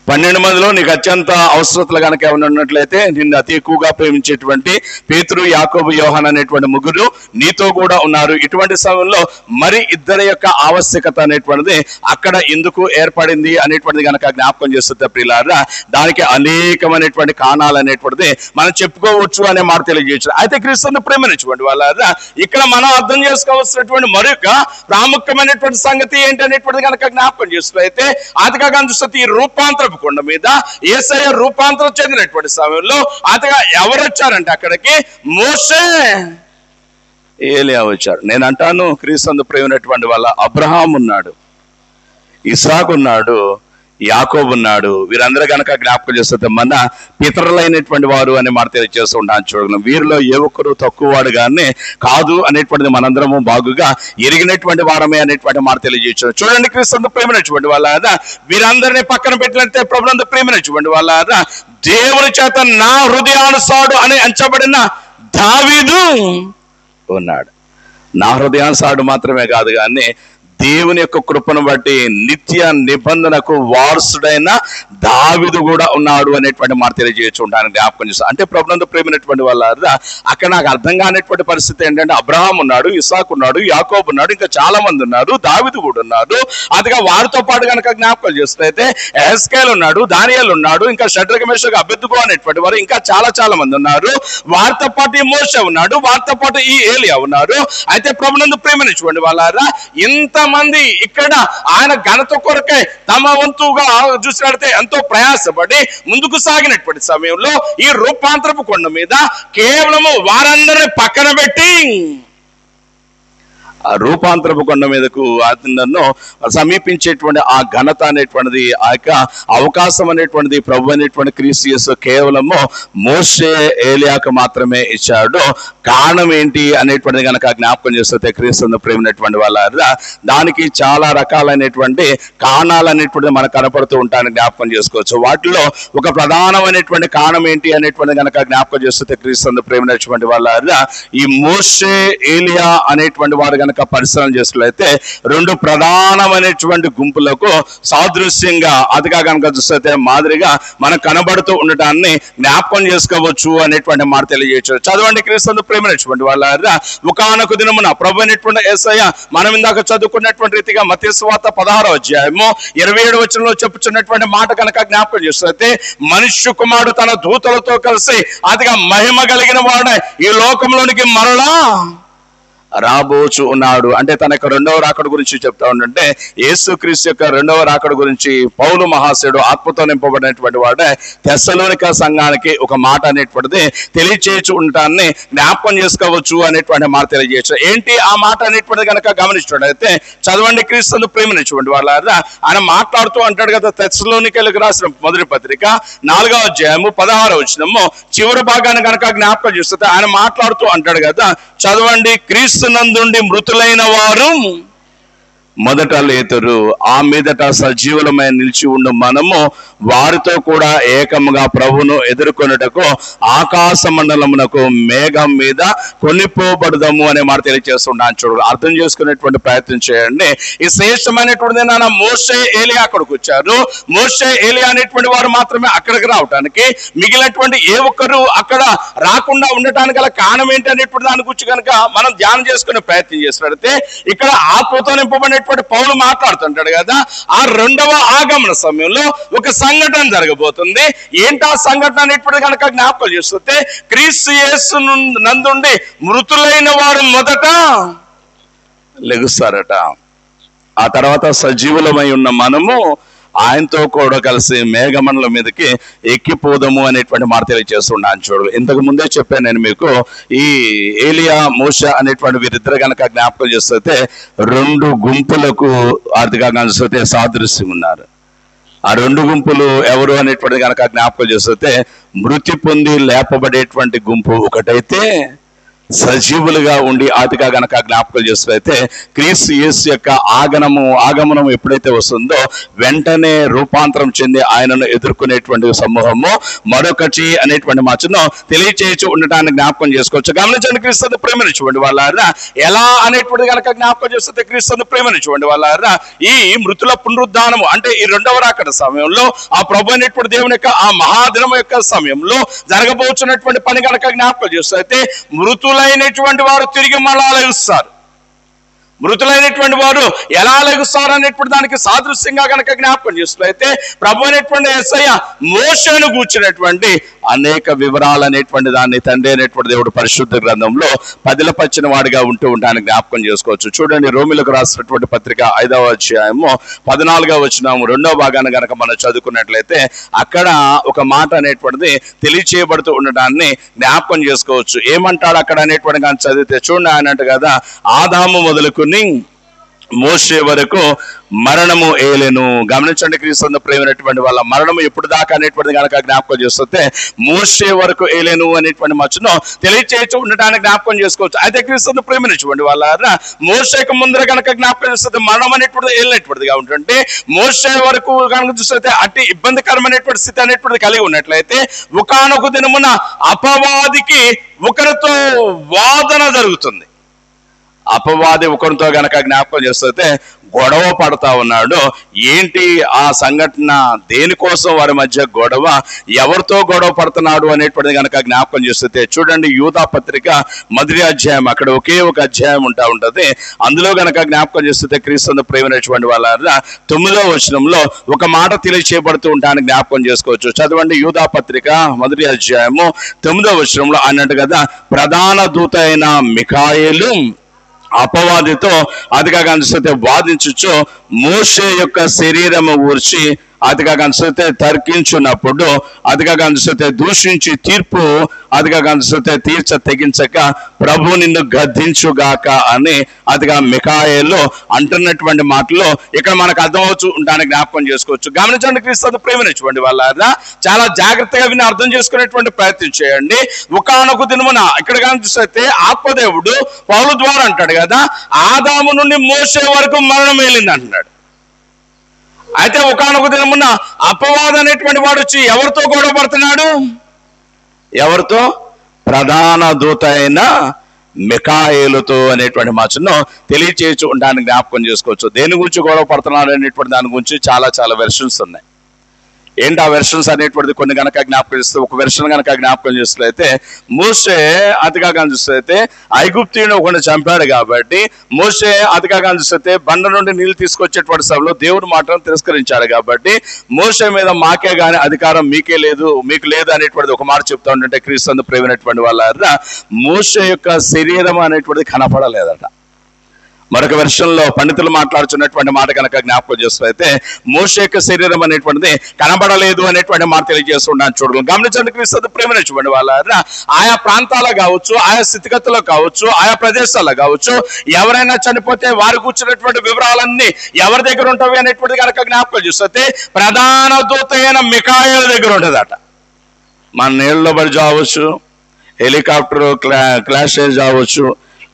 12 మందిలో నీకు అత్యంత అవసరతలు కనుక ఏమైనా ఉన్నట్లయితే నిన్ను అతి ఎక్కువగా ప్రేమించేటువంటి పేతురు యాకోబు యోహాన్ అనేటువంటి 3 నీతో కూడా ఉన్నారు. ఇటువంటి సమయంలో మరి 2 యొక్క ఆవశ్యకత అనేటువంటిది అక్కడ ఎందుకు ఏర్పడింది అనేటువంటిది కనుక జ్ఞాపకం చేస్తుంది ప్రియులారా దానికి అనేకమైనటువంటి కారణాలు అనేటువంటిది మనం చెప్పుకోవచ్చు అనే మాట తెలియజేయచ్చు. అయితే క్రీస్తుని ప్రేమించుకోండి వాళ్ళారా ఇక్కడ మనం అర్థం చేసుకోవాల్సినటువంటి మరొక ప్రాముఖ్యమైనటువంటి సంగతి ఏంటి అనేటువంటిది కనుక జ్ఞాపకం చేస్తున్నట్లయితే అదిగా చూస్తే ఈ రూపాంతరం కొండ మీద యేసయ్య రూపాంతరం చెందినటువంటి సమయంలో అతగా ఎవరు వచ్చారంటే అక్కడికి మోషే ఏలియా వచ్చారు. నేను అంటాను క్రీస్తు ప్రేమైనటువంటి వాళ్ళ అబ్రహాం ఉన్నాడు, ఇసాకు ఉన్నాడు, యాకోబు ఉన్నాడు. వీరందరూ కనుక జ్ఞాపకం చేస్తే మన పితరులైనటువంటి వారు అని మాట తెలియజేస్తూ ఉంటాను. చూడగలం వీరిలో ఏ ఒక్కరు తక్కువ వాడు కానీ కాదు అనేటువంటిది మనందరము బాగుగా ఎరిగినటువంటి వారమే అనేటువంటి మాట తెలియజేయచ్చు. చూడండి క్రీస్తు ప్రేమైనటువంటి వాళ్ళ వీరందరినీ పక్కన పెట్టినట్టే ప్రభునందు ప్రేమైనటువంటి వాళ్ళ దేవుని చేత నా హృదయానుసారుడు అని ఎంచబడిన దావీదు ఉన్నాడు. నా హృదయానుసారుడు మాత్రమే కాదు కానీ దేవుని యొక్క కృపను బట్టి నిత్య నిబంధనకు వారసుడైన దావీదు కూడా ఉన్నాడు అనేటువంటి మాట తెలియజేయడానికి జ్ఞాపకం చేస్తాను. అంటే ప్రభునందు ప్రేమైనటువంటి వాళ్ళ అక్కడ నాకు అర్థం కానిటువంటి పరిస్థితి ఏంటంటే అబ్రహాం ఉన్నాడు, ఇస్సాకు ఉన్నాడు, యాకోబు ఉన్నాడు, ఇంకా చాలా మంది ఉన్నారు, దావీదు కూడా ఉన్నాడు. అదిగా వారితో పాటు కనుక జ్ఞాపకం చేస్తే ఎహెజ్కేలు ఉన్నాడు, దానియేలు ఉన్నాడు, ఇంకా షడ్రక్ మేషక్ అబేద్నెగో అనేటువంటి వారు ఇంకా చాలా మంది ఉన్నారు. వారితో పాటు ఈ మోషే ఉన్నాడు, వారితో పాటు ఈ ఏలియా ఉన్నారు. అయితే ప్రభునందు ప్రేమించుకోండి వాళ్ళారా, ఇంతమంది ఇక్కడ ఆయన ఘనత కొరకై తమ వంతుగా చూసినట్లయితే ఎంతో ప్రయాసపడి ముందుకు సాగినటువంటి సమయంలో ఈ రూపాంతరపు కొండ మీద కేవలము వారందరిని పక్కన పెట్టి ఆ రూపాంతరపు కొండ మీదకు అతను సమీపించేటువంటి ఆ ఘనత అనేటువంటిది, ఆ యొక్క అవకాశం అనేటువంటిది ప్రభు అనేటువంటి క్రీస్తు యేసు కేవలము మోషే ఏలియాకు మాత్రమే ఇచ్చాడు. కారణం ఏంటి అనేటువంటిది కనుక జ్ఞాపకం చేస్తే క్రీస్తు ప్రేమైనటువంటి వాళ్ళ దానికి చాలా రకాలైనటువంటి కారణాలు అనేటువంటిది మనకు కనపడుతూ ఉంటాయని జ్ఞాపకం చేసుకోవచ్చు. వాటిలో ఒక ప్రధానమైనటువంటి కారణం ఏంటి అనేటువంటిది కనుక జ్ఞాపకం చేస్తే క్రీస్తు ప్రేమైనటువంటి వాళ్ళ ఈ మోషే ఏలియా అనేటువంటి వారు పరిశీలన చేసినట్లయితే రెండు ప్రధానమైనటువంటి గుంపులకు సాదృశ్యంగా అదిగా కనుక చూస్తే మాదిరిగా మనకు కనబడుతూ ఉండటాన్ని జ్ఞాపకం చేసుకోవచ్చు అనేటువంటి మాట తెలియజేయచ్చు. చదవండి క్రీస్తు ప్రేమైనటువంటి వాళ్ళ ఒకానొక దినమున ప్రభు అయినటువంటి యేసయ్య మనం ఇందాక చదువుకున్నటువంటి రీతిగా మత్తయి సువార్త 16వ అధ్యాయము 27వ వచనంలో చెప్పుచున్నటువంటి మాట కనుక జ్ఞాపకం చేస్తే మనుష్య కుమారుడు తన దూతలతో కలిసి అదిగా మహిమ కలిగిన వాడే ఈ లోకంలోనికి మరలా రాబోచు ఉన్నాడు. అంటే తన యొక్క రెండవ రాకడ గురించి చెప్తా ఉండంటే యేసుక్రీస్తు యొక్క రెండవ రాకడ గురించి పౌలు మహాశయుడు ఆత్మతో నింపబడినటువంటి వాడే తెస్సలోనిక సంఘానికి ఒక మాట అనేటువంటిది తెలియచేయచ్చు ఉండటాన్ని జ్ఞాపకం చేసుకోవచ్చు అనేటువంటి మాట తెలియజేయచ్చు. ఏంటి ఆ మాట అనేటువంటిది కనుక గమనించినట్లయితే చదవండి క్రీస్తును ప్రేమించినటువంటి వాళ్ళ ఆయన మాట్లాడుతూ అంటాడు కదా, తెస్సలోనికలకు రాసిన మొదటి పత్రిక 4వ అధ్యాయము 16వ వచనము చివరి భాగాన్ని కనుక జ్ఞాపకం చేస్తే ఆయన మాట్లాడుతూ అంటాడు కదా, చదవండి క్రీస్తు నందుండి మృతులైన వారు మొదట లేతురు, ఆ మీదట సజీవులమై నిలిచి ఉండు మనము వారితో కూడా ఏకముగా ప్రభును ఎదుర్కొనుటకు ఆకాశ మండలమునకు మేఘం మీద కొనిపోబడదాము అనే మాట తెలియజేస్తున్నాను. చూడు, అర్థం చేసుకునేటువంటి ప్రయత్నం చేయండి. ఈ శ్రేష్టమైనటువంటిది నాన్న మోషే ఏలియా అక్కడికి వచ్చారు. మోషే ఏలియా అనేటువంటి వారు మాత్రమే అక్కడికి రావటానికి, మిగిలినటువంటి ఏ ఒక్కరు అక్కడ రాకుండా ఉండటానికి గల కారణం ఏంటి అనేటువంటి దాని గురించి కనుక మనం ధ్యానం చేసుకునే ప్రయత్నం చేసినట్లయితే ఇక్కడ ఆత్మతో నింపబడిన పౌలు మాట్లాడుతుంటాడు కదా, ఆ రెండవ ఆగమన సమయంలో ఒక సంఘటన జరగబోతుంది. ఏంటి ఆ సంఘటన అనేటువంటి కనుక జ్ఞాపకం చేస్తే క్రీస్తు యేసు నందుండి మృతులైన వారు మొదట లెగుస్తారట, ఆ తర్వాత సజీవులమై ఉన్న మనము ఆయనతో కూడా కలిసి మేఘమండలం మీదకి ఎక్కిపోదాము అనేటువంటి మాట తెలియజేస్తున్నాను. చూడు, ఇంతకు ముందే చెప్పాను నేను మీకు, ఈ ఏలియా మోషే అనేటువంటి వీరిద్దరు కనుక జ్ఞాపకం చేస్తే రెండు గుంపులకు ఆర్థికంగా చూస్తే సాదృశ్యం ఉన్నారు. ఆ రెండు గుంపులు ఎవరు అనేటువంటి కనుక జ్ఞాపకం చేస్తే మృతి పొంది లేపబడేటువంటి గుంపు ఒకటైతే, సజీవులుగా ఉండి ఆదిగా గనక జ్ఞాపకం చేస్తే క్రీస్తు యేసు యొక్క ఆగమనం ఎప్పుడైతే వస్తుందో వెంటనే రూపాంతరం చెంది ఆయనను ఎదుర్కొనేటువంటి సమూహము మరొకటి అనేటువంటి మాటను తెలియచేయచ్చు ఉండటాన్ని జ్ఞాపకం చేసుకోవచ్చు. గమనించండి, క్రీస్తును ప్రేమించుకోండి వాళ్ళారా, ఎలా అనేటువంటి కనుక జ్ఞాపకం చేస్తే క్రీస్తును ప్రేమించుకోండి వాళ్ళారా, ఈ మృతుల పునరుద్ధానము అంటే ఈ రెండవ రాకడ సమయంలో ఆ ప్రభు అనేటువంటి దేవుని యొక్క ఆ మహాదినం యొక్క సమయంలో జరగబోతున్నటువంటి పని కనుక జ్ఞాపకం చేస్తే మృతులైనటువంటి వారు తిరిగి మళ్ళా లెగుస్తారు. మృతులైనటువంటి వారు ఎలా లెగుస్తారు అనేటువంటి దానికి సాదృశ్యంగా కనుక జ్ఞాపకం చేసినట్లయితే ప్రభు అనేటువంటి యేసయ్య మోషేను కూర్చున్నటువంటి అనేక వివరాలు అనేటువంటి దాన్ని తండ్రి అనేటువంటి దేవుడు పరిశుద్ధ గ్రంథంలో పదిలపరిచిన వాడిగా ఉంటూ ఉంటానికి జ్ఞాపకం చేసుకోవచ్చు. చూడండి, రోమిలకు రాసినటువంటి పత్రిక 5వ అధ్యాయము 14వ వచనం 2వ భాగాన్ని కనుక మనం చదువుకున్నట్లయితే అక్కడ ఒక మాట అనేటువంటిది తెలియచేయబడుతూ ఉండడాన్ని జ్ఞాపకం చేసుకోవచ్చు. ఏమంటాడు అక్కడ అనేటువంటి కానీ చదివితే చూడండి, ఆయన అంట కదా, ఆదాము మొదలుకుని మోషే వరకు మరణము ఏలెను. గమనించండి, క్రీస్తు ప్రేమైనటువంటి వాళ్ళ మరణము ఎప్పుడు దాకా అనేటువంటిది కనుక జ్ఞాపకం చేస్తే మోషే వరకు ఏలెను అనేటువంటి మచ్చను తెలియచేయచ్చు ఉండటానికి జ్ఞాపకం చేసుకోవచ్చు. అయితే క్రీస్తు ప్రేమించుకోండి వాళ్ళ మోషేకు ముందర కనుక జ్ఞాపకం చేస్తే మరణం అనేటువంటిది ఏలినటువంటిదిగా ఉంటుంటే మోషే వరకు కనుక చూస్తే అట్టి ఇబ్బందికరమైనటువంటి స్థితి అనేటువంటిది కలిగి ఉన్నట్లయితే ఒకానొక దినమున అపవాదికి ఒకరితో వాదన జరుగుతుంది. అపవాది ఒకరితో గనక జ్ఞాపకం చేస్తే గొడవ పడతా ఉన్నాడు. ఏంటి ఆ సంఘటన, దేనికోసం వారి మధ్య గొడవ, ఎవరితో గొడవ పడుతున్నాడు అనేటువంటిది గనక జ్ఞాపకం చేస్తే చూడండి, యూదా పత్రిక 1వ అధ్యాయం, అక్కడ ఒకే ఒక అధ్యాయం ఉంటది. అందులో గనక జ్ఞాపకం చేస్తే క్రీస్తు ప్రేమైనటువంటి వాళ్ళ 9వ వచనంలో ఒక మాట తెలియచేయబడుతూ ఉంటానని జ్ఞాపకం చేసుకోవచ్చు. చదవండి, యూదా పత్రిక 1వ అధ్యాయము 9వ వచనంలో అన్నట్టు కదా, ప్రధాన దూత అయిన మిఖాయేలు అపవాదితో అతిగా కనిపిస్తే వాదించు మోషే యొక్క శరీరము ఊర్చి అతిగా కనిపిస్తే తర్కించున్నప్పుడు అతిగా కనిపిస్తే దూషించి తీర్పు అతిగా కనిపిస్తే తీర్చ తెగించక ప్రభు నిన్ను గద్దించుగాక అని అతిగా మిఖాయేలు అంటున్నటువంటి మాటలు ఇక్కడ మనకు అర్థమవుతూ ఉంటానికి జ్ఞాపకం చేసుకోవచ్చు. గమనించండి, క్రీస్తు ప్రేమించండి వాళ్ళ చాలా జాగ్రత్తగా విని అర్థం చేసుకునేటువంటి ప్రయత్నం చేయండి. ఒకానొక దినమున ఇక్కడ కనిపిస్తే ఆత్మదేవుడు పౌలు ద్వారా అంటాడు కదా, ఆదాము నుండి మోసే వరకు మరణం వెళ్ళింది అంటున్నాడు. అయితే ఒకానొక దినమున అపవాది అనేటువంటి వాడు వచ్చి ఎవరితో గొడవ పడుతున్నాడు? ఎవరితో? ప్రధాన దూత అయిన మిఖాయేలుతో అనేటువంటి మాటను తెలియచేయచ్చు ఉండడానికి జ్ఞాపకం చేసుకోవచ్చు. దేని గురించి గొడవ పడుతున్నాడు అనేటువంటి దాని గురించి చాలా చాలా వెర్షన్స్ ఉన్నాయి. ఏంటి ఆ వెర్షన్స్ అనేటువంటిది కొన్ని గనక జ్ఞాపకం చేస్తే, ఒక వెర్షన్ గనక జ్ఞాపకం చేస్తే మోషే అతిగా చూస్తే ఐగుప్తీయుని ఒకరిని చంపాడు కాబట్టి మోషే అతిగా చూస్తే బండ నుండి నీళ్లు తీసుకొచ్చేటువంటి సభలో దేవుడు మాటను తిరస్కరించాడు కాబట్టి మోషే మీద మాకే గాని అధికారం మీకే లేదు, మీకు లేదు అనేటువంటిది ఒక మాట చెప్తా ఉంటుంటే క్రీస్తు ప్రేమైనటువంటి వాళ్ళ మోషే యొక్క శరీరం అనేటువంటిది కనపడలేదట. మరొక వెర్షన్లో పండితులు మాట్లాడుతున్నటువంటి మాట కనుక జ్ఞాపకం చేస్తే మోషే యొక్క శరీరం అనేటువంటిది కనబడలేదు అనేటువంటి మాట తెలియజేస్తున్నాను. చూడగలం. గమనించండి, క్రీస్తు ప్రేమించబడి వాళ్ళ ఆయా ప్రాంతాల్లో కావచ్చు, ఆయా స్థితిగతుల్లో కావచ్చు, ఆయా ప్రదేశాల్లో కావచ్చు, ఎవరైనా చనిపోతే వారు కూర్చున్నటువంటి వివరాలన్నీ ఎవరి దగ్గర ఉంటాయి అనేటువంటిది కనుక జ్ఞాపకం చేస్తే ప్రధాన దూత అయిన మిఖాయేలు దగ్గర ఉంటుందట. మన నీళ్ళలో పడి చావచ్చు, హెలికాప్టర్ క్లాష్ చావచ్చు,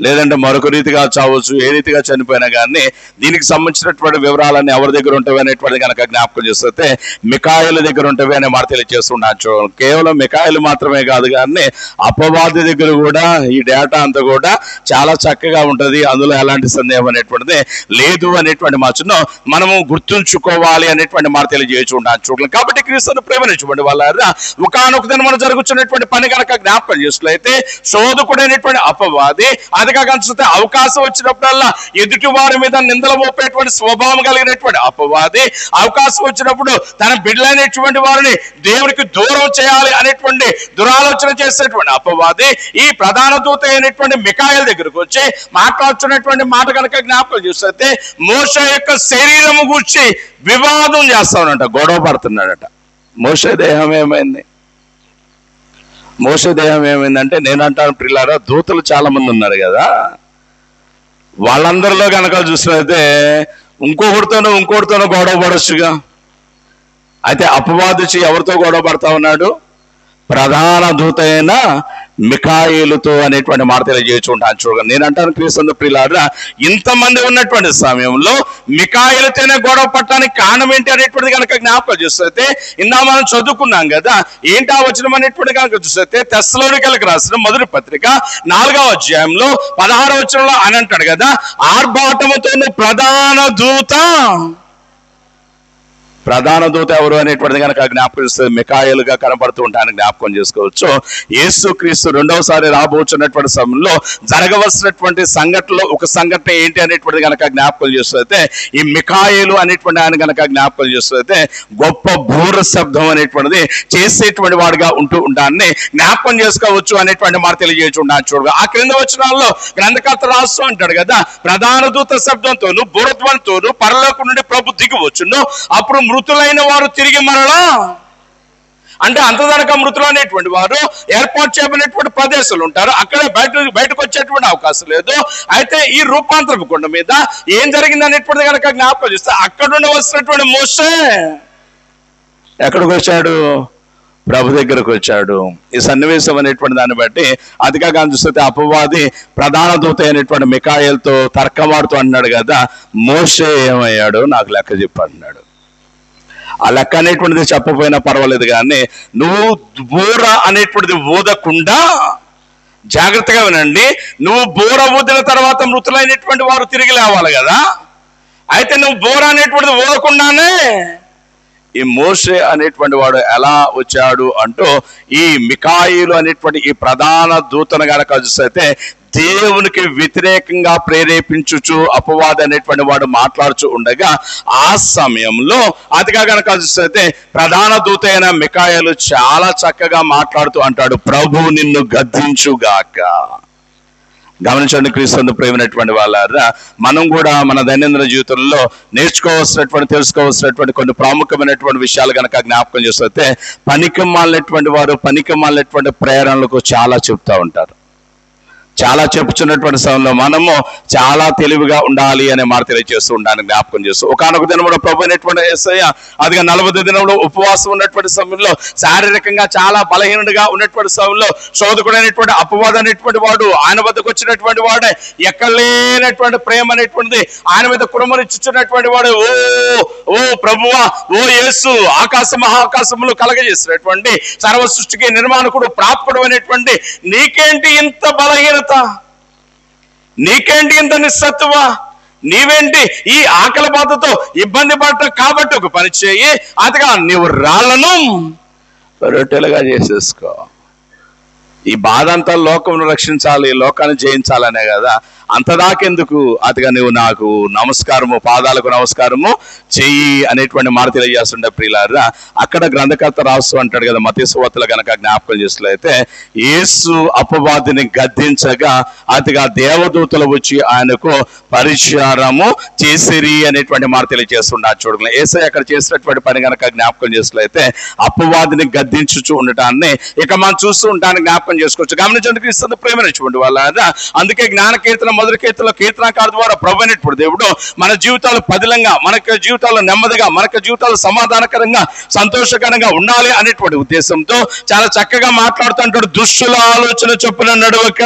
లేదంటే మరొక రీతిగా చావచ్చు, ఏ రీతిగా చనిపోయినా కానీ దీనికి సంబంధించినటువంటి వివరాలన్నీ ఎవరి దగ్గర ఉంటాయి అనేటువంటి కనుక జ్ఞాపకం చేస్తే మిఖాయేలు దగ్గర ఉంటాయి అనే మాట తెలియజేస్తున్నాను. కేవలం మిఖాయేలు మాత్రమే కాదు కానీ అపవాది దగ్గర కూడా ఈ డేటా అంతా కూడా చాలా చక్కగా ఉంటుంది. అందులో ఎలాంటి సందేహం అనేటువంటిది లేదు అనేటువంటి మాటను మనము గుర్తుంచుకోవాలి అనేటువంటి మాట తెలియజేస్తున్నాను. చూడలేదు. కాబట్టి క్రీస్తును ప్రేమించబడి వాళ్ళ ఒకానొక దినం మనం జరుగుతున్నటువంటి పని కనుక జ్ఞాపకం చేసినట్లయితే శోధకుడైనటువంటి అపవాది అదిగా కనిపిస్తే అవకాశం వచ్చినప్పుడల్లా ఎదుటి వారి మీద నిందలు మోపేటువంటి స్వభావం కలిగినటువంటి అపవాది అవకాశం వచ్చినప్పుడు తన బిడ్డలైనటువంటి వారిని దేవునికి దూరం చేయాలి అనేటువంటి దురాలోచన చేసేటువంటి అపవాది ఈ ప్రధాన దూత అయినటువంటి మిఖాయేలు దగ్గరకు వచ్చి మాట్లాడుతున్నటువంటి మాట కనుక జ్ఞాపకం చేస్తే మోషే యొక్క శరీరము గురించి వివాదం చేస్తానంట, గొడవ పడుతున్నాడట. మోషే దేహం ఏమైంది? మోషే దేహం ఏమైందంటే నేను అంటాను ప్రియులారా, దూతలు చాలా మంది ఉన్నారు కదా, వాళ్ళందరిలో కనుక చూసినైతే ఇంకోటితోనూ గొడవ పడొచ్చుగా. అయితే అపవాదించి ఎవరితో గొడవ పడతా ఉన్నాడు? ప్రధాన దూత అయిన మిఖాయేలుతో అనేటువంటి మాట తెలియజేస్తుంటాను. చూడండి, నేను అంటాను క్రీస్తు ప్రియులారా, ఇంతమంది ఉన్నటువంటి సమయంలో మిఖాయేలుతోనే గొడవ పట్టడానికి కారణం ఏంటి అనేటువంటిది కనుక జ్ఞాపకం చేస్తే ఇందా మనం చదువుకున్నాం కదా, ఏంటి ఆ వచనం అనేటువంటి కనుక చూస్తే తెస్సలోనికైలకు రాసిన మొదటి పత్రిక 4వ అధ్యాయంలో 16వ వచనంలో అని అంటాడు కదా, ఆర్భాటముతో ప్రధాన దూత ఎవరు అనేటువంటిది కనుక జ్ఞాపకం చేస్తే మిఖాయేలుగా కనబడుతూ ఉంటానని జ్ఞాపకం చేసుకోవచ్చు. యేసుక్రీస్తు రెండవసారి రాబోతున్నటువంటి సమయంలో జరగవలసినటువంటి సంఘటనలో ఒక సంఘటన ఏంటి అనేటువంటిది కనుక జ్ఞాపకం చేస్తే ఈ మిఖాయేలు అనేటువంటి ఆయన కనుక జ్ఞాపకం చేస్తే గొప్ప బూర శబ్దం అనేటువంటిది చేసేటువంటి వాడిగా ఉంటూ ఉంటాన్ని జ్ఞాపకం చేసుకోవచ్చు అనేటువంటి మాట తెలియజేయచ్చు ఉంటాను. చూడగా ఆ క్రింద వచనాల్లో గ్రంథకర్త రాస్తూ అంటాడు కదా, ప్రధాన దూత శబ్దంతోను బూరధ్వనితోను పరలోకం నుండి ప్రభు దిగి వచ్చును, అప్పుడు మృతులైన వారు తిరిగి మరలా, అంటే అంతదనక మృతులు అనేటువంటి వారు ఏర్పాటు చేయబడినటువంటి ప్రదేశాలు ఉంటారు, అక్కడ బయటకు వచ్చేటువంటి అవకాశం లేదు. అయితే ఈ రూపాంతరపు కొండ మీద ఏం జరిగింది అనేటువంటిది కనుక జ్ఞాపకం చేస్తే అక్కడ నుండి వస్తున్నటువంటి మోషే ఎక్కడికి వచ్చాడు? ప్రభు దగ్గరకు వచ్చాడు. ఈ సన్నివేశం అనేటువంటి దాన్ని బట్టి అతిగా చూస్తే అపవాది ప్రధాన దూత అయినటువంటి మిఖాయేలుతో తర్కమాడుతూ అన్నాడు కదా, మోషే ఏమయ్యాడు నాకు లెక్క చెప్పన్నాడు. ఆ లెక్క అనేటువంటిది చెప్పపోయినా పర్వాలేదు కానీ నువ్వు బూర అనేటువంటిది ఊదకుండా జాగ్రత్తగా వినండి. నువ్వు బోర ఊదిన తర్వాత మృతులైనటువంటి వారు తిరిగి లేవాలి కదా. అయితే నువ్వు బోర అనేటువంటిది ఊదకుండానే ఈ మోషే అనేటువంటి వాడు ఎలా వచ్చాడు అంటూ ఈ మికాయిలు అనేటువంటి ఈ ప్రధాన దూతను గనక చూస్తే దేవునికి వ్యతిరేకంగా ప్రేరేపించుచు అపవాది అనేటువంటి వాడు మాట్లాడుచు ఉండగా ఆ సమయంలో అదిగా గనక చూస్తే ప్రధాన దూత అయిన మికాయలు చాలా చక్కగా మాట్లాడుతూ అంటాడు, ప్రభు నిన్ను గద్దించుగాక. గమనించండి క్రీస్తు ప్రేమైనటువంటి వాళ్ళారా, మనం కూడా మన దైనందిన జీవితంలో నేర్చుకోవాల్సినటువంటి తెలుసుకోవాల్సినటువంటి కొన్ని ప్రాముఖ్యమైనటువంటి విషయాలు కనుక జ్ఞాపకం చేస్తే పనికి మాలినటువంటి వారు పనికి మాలినటువంటి ప్రేరణలకు చాలా చెప్తూ ఉంటారు. చాలా చెప్పుచున్నటువంటి సమయంలో మనము చాలా తెలివిగా ఉండాలి అనే మాట తెలియజేస్తూ ఉండాలని జ్ఞాపకం చేస్తూ ఒకనొక దినంలో ప్రభు అయినటువంటి యేసయ్య అదిగా 40 దినంలో ఉపవాసం ఉన్నటువంటి సమయంలో శారీరకంగా చాలా బలహీనుడిగా ఉన్నటువంటి సమయంలో శోధకుడైనటువంటి అపవాది అనేటువంటి వాడు ఆయన వద్దకు వచ్చినటువంటి వాడే ఎక్కడ లేనటువంటి ప్రేమ అనేటువంటిది ఆయన మీద కురమరిచ్చుచున్నటువంటి వాడు, ఓ ప్రభువా, ఓ యేసు, ఆకాశ మహాకాశములు కలగజేసినటువంటి సర్వ సృష్టికి నిర్మాణకుడు ప్రాప్తుడు అనేటువంటి నీకేంటి ఇంత బలహీనత, నీకేంటి ఇంత నిస్సత్వ, నీవేంటి ఈ ఆకలి బాధతో ఇబ్బంది పడటం కాబట్టి ఒక పని చేయి, అదిగా నీవు రాళ్లను రొట్టెలుగా చేసేసుకో. ఈ బాధ అంతా లోకమును రక్షించాలి, లోకాన్ని జయించాలనే కదా. అంతదాకెందుకు, అదిగా నువ్వు నాకు నమస్కారము, పాదాలకు నమస్కారము చెయ్యి అనేటువంటి మాట తెలియజేస్తుండే ప్రియులారా. అక్కడ గ్రంథకర్త రాస్తూ అంటాడు కదా మత్తయి సువార్తలో గనక జ్ఞాపకం చేసినట్లయితే యేసు అపవాదిని గద్దించగా అదిగా దేవదూతలు వచ్చి ఆయనకు పరిచారము చేసిరి అనేటువంటి మాట తెలియజేస్తున్నాడు. చూడగలం యేసయ్య అక్కడ చేసినటువంటి పని గనక జ్ఞాపకం చేసినట్లయితే అపవాదిని గద్దించుచు ఉండటాన్ని ఇక మనం చూస్తూ ఉంటానికి జ్ఞాపకం చేసుకోవచ్చు. గమనించండి క్రీస్తు ప్రేమైనటువంటి వాళ్ళ. అందుకే జ్ఞాన కీర్తన మొదటి కీర్తనలో కీర్తనకారు ద్వారా ప్రభు అయినటువంటి దేవుడు మన జీవితాలు పదిలంగా, మనకు జీవితాలు నెమ్మదిగా, మనకు జీవితాలు సమాధానకరంగా సంతోషకరంగా ఉండాలి అనేటువంటి ఉద్దేశంతో చాలా చక్కగా మాట్లాడుతుంటాడు. దుష్టుల ఆలోచన చొప్పున నడవక,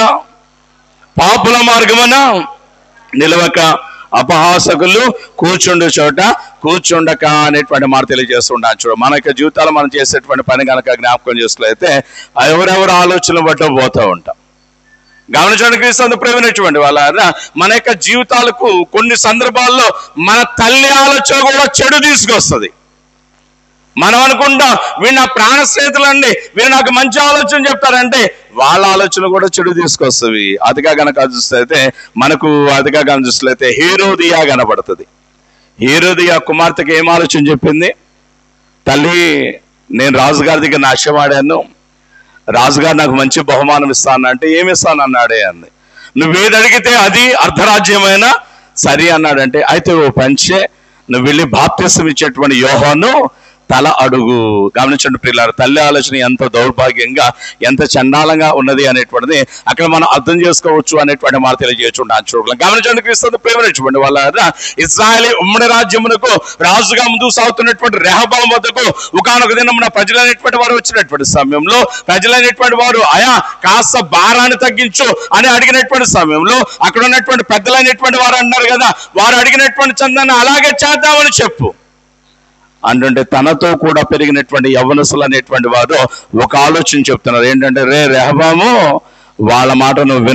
పాపుల మార్గమున నిలవక, అపహాసకులు కూర్చుండు చోట కూర్చుండక అనేటువంటి మాట తెలియజేస్తుంటాను. చూడ మన యొక్క జీవితాలు మనం చేసేటువంటి పని కనుక జ్ఞాపకం చేసినట్లయితే ఎవరెవరు ఆలోచనలు బట్ట పోతూ ఉంటాం. గమనించండి క్రీస్తు ప్రేమైనటువంటి వాళ్ళ, మన యొక్క జీవితాలకు కొన్ని సందర్భాల్లో మన తల్లి ఆలోచన కూడా చెడు తీసుకొస్తుంది. మనం అనుకుంటాం వీళ్ళు నా ప్రాణ స్నేహితులండి, వీళ్ళు నాకు మంచి ఆలోచన చెప్తారంటే వాళ్ళ ఆలోచన కూడా చెడు తీసుకొస్తుంది. అదిగా గనక చూస్తే మనకు అదిగా గనక చూసినట్లయితే హేరోదియా కనబడుతుంది. హేరోదియా కుమార్తెకి ఏం ఆలోచన చెప్పింది? తల్లి, నేను రాజుగారి దగ్గర నాట్యమాడాను, రాజుగారు నాకు మంచి బహుమానం ఇస్తాను అంటే ఏమి ఇస్తాను అన్నాడే అంది. నువ్వేది అడిగితే అది అర్ధరాజ్యమైనా సరే అన్నాడంటే అయితే ఓ పంచే, నువ్వు వెళ్ళి బాప్తిసం ఇచ్చేటువంటి యోహాను తల అడుగు. గమనించండి ప్రియులారా, తల్లి ఆలోచన ఎంత దౌర్భాగ్యంగా, ఎంత చండాలంగా ఉన్నది అనేటువంటిది అక్కడ మనం అర్థం చేసుకోవచ్చు అనేటువంటి మాట తెలియజేయచుంటాను. చూడగలం గమనించండి క్రీస్తు ప్రేమైనటువంటి వాళ్ళ. ఇశ్రాయేలు ఉమ్మడి రాజ్యమునకు రాజుగా ముందుకు సాగుతున్నటువంటి రెహబాము వద్దకు ఒకనొక దినమున ప్రజలైనటువంటి వారు వచ్చినటువంటి సమయంలో ప్రజలైనటువంటి వారు అయా కాస్త భారాన్ని తగ్గించు అని అడిగినటువంటి సమయంలో అక్కడ ఉన్నటువంటి పెద్దలైనటువంటి వారు అన్నారు కదా, వారు అడిగినటువంటి చందాన్ని అలాగే చేద్దామని చెప్పు అంటుంటే తనతో కూడా పెరిగినటువంటి యవ్వనస్తులు అనేటువంటి వారు ఒక ఆలోచన చెప్తున్నారు. ఏంటంటే రెహబాము వాళ్ళ మాట నువ్వు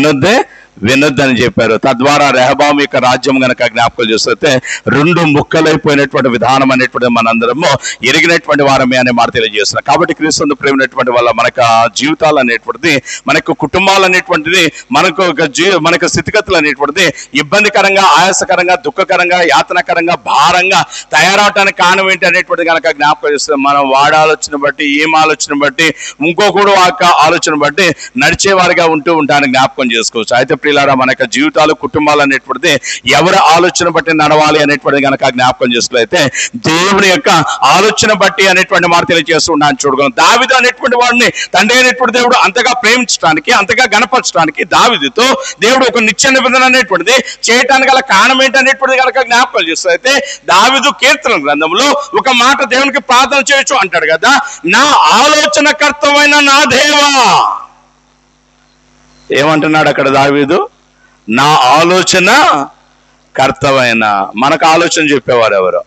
వినొద్దని చెప్పారు. తద్వారా రెహబాము యొక్క రాజ్యం గనక జ్ఞాపకం చేస్తే 2 ముక్కలైపోయినటువంటి విధానం అనేటువంటి మనందరము ఎరిగినటువంటి వారమే అనే మాట తెలియజేస్తున్నాం. కాబట్టి క్రీస్తు ప్రేమైనటువంటి వల్ల మనకు జీవితాలు అనేటువంటిది, మనకు కుటుంబాలు అనేటువంటిది, మనకు స్థితిగతులు అనేటువంటిది ఇబ్బందికరంగా, ఆయాసకరంగా, దుఃఖకరంగా, యాతనకరంగా, భారంగా తయారవటానికి కారణం ఏంటి అనేటువంటి కనుక జ్ఞాపకం చేస్తాం. మనం వాడి ఆలోచన బట్టి, ఏం ఆలోచన బట్టి, ఇంకొకడు ఆలోచన బట్టి నడిచేవారిగా ఉంటూ ఉంటానికి జ్ఞాపకం చేసుకోవచ్చు. అయితే ప్రియులారా, మన యొక్క జీవితాలు, కుటుంబాలు అనేటువంటిది ఎవరి ఆలోచన బట్టి నడవాలి అనేటువంటిది కనుక జ్ఞాపకం చేసినట్లయితే దేవుని యొక్క ఆలోచన బట్టి అనేటువంటి మాట తెలియజేస్తూ ఉన్నాను. చూడగలం దావీదు అనేటువంటి వాడిని తండ్రి అయినటువంటి దేవుడు అంతగా ప్రేమించడానికి, అంతగా గణపరచడానికి దావీదుతో దేవుడు ఒక నిత్య నిబంధన అనేటువంటిది చేయటానికి గల కారణం ఏంటి అనేటువంటిది కనుక జ్ఞాపకం చేస్తే దావీదు కీర్తన గ్రంథంలో ఒక మాట దేవునికి ప్రార్థన చేయొచ్చు అంటాడు కదా, నా ఆలోచన కర్తమైన నా దేవా. ఏమంటున్నాడు అక్కడ దావీదు? నా ఆలోచన కర్తవైన. మనకు ఆలోచన చెప్పేవారు ఎవరు?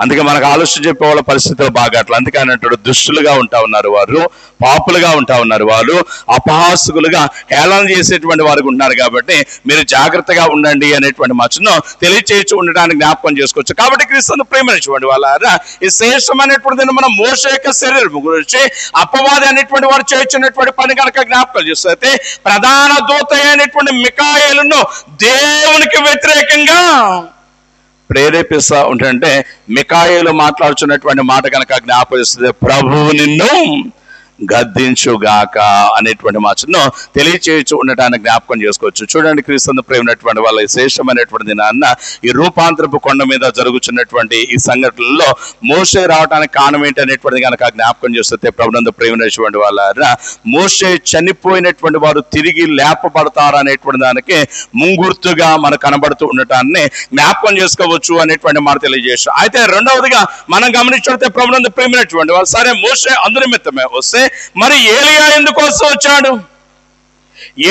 అందుకే మనకు ఆలోచన చెప్పే వాళ్ళ పరిస్థితులు బాగా అట్లా. అందుకే ఆయన అంటాడు, దుష్టులుగా ఉంటా ఉన్నారు వారు, పాపులుగా ఉంటా ఉన్నారు వారు, అపహాసకులుగా హేళన చేసేటువంటి వారికి ఉన్నారు. కాబట్టి మీరు జాగ్రత్తగా ఉండండి అనేటువంటి మచ్చను తెలియచేయచ్చు ఉండడానికి జ్ఞాపకం చేసుకోవచ్చు. కాబట్టి క్రీస్తును ప్రేమించేటువంటి వాళ్ళారా, ఈ శ్రేష్టమైనటువంటి మనం మోషే యొక్క శరీరం గురించి అపవాది అనేటువంటి వారు చేయించినటువంటి పని కనుక జ్ఞాపకం చేస్తే, ప్రధాన దూత అయినటువంటి మికాయేలును దేవునికి వ్యతిరేకంగా ప్రేరేపిస్తా ఉంటుంటే, మికాయేలు మాట్లాడుతున్నటువంటి మాట కనుక జ్ఞాపకిస్తుంది, ప్రభువు నిన్ను గద్దించుగాక అనేటువంటి మాటను తెలియచేయచ్చు ఉండటానికి జ్ఞాపకం చేసుకోవచ్చు. చూడండి, క్రీస్తును ప్రేమైనటువంటి వాళ్ళ శేషమైనటువంటి దినాన్న ఈ రూపాంతరపు కొండ మీద జరుగుతున్నటువంటి ఈ సంఘటనలో మోషే రావడానికి కారణం ఏంటి అనేటువంటి కనుక జ్ఞాపకం చేస్తే, ప్రభునందు ప్రేమైనటువంటి వాళ్ళ మోషే చనిపోయినటువంటి వారు తిరిగి లేపబడతారు అనేటువంటి దానికి ముంగుర్తుగా మనకు కనబడుతూ ఉండటాన్ని జ్ఞాపకం చేసుకోవచ్చు అనేటువంటి మాట తెలియజేసు. అయితే రెండవదిగా మనం గమనించితే, ప్రభునందు ప్రేమైనటువంటి వాళ్ళు సరే మోషే అందునిమిత్తమే వస్తే, మరి ఏలియా ఎందుకోసం వచ్చాడు?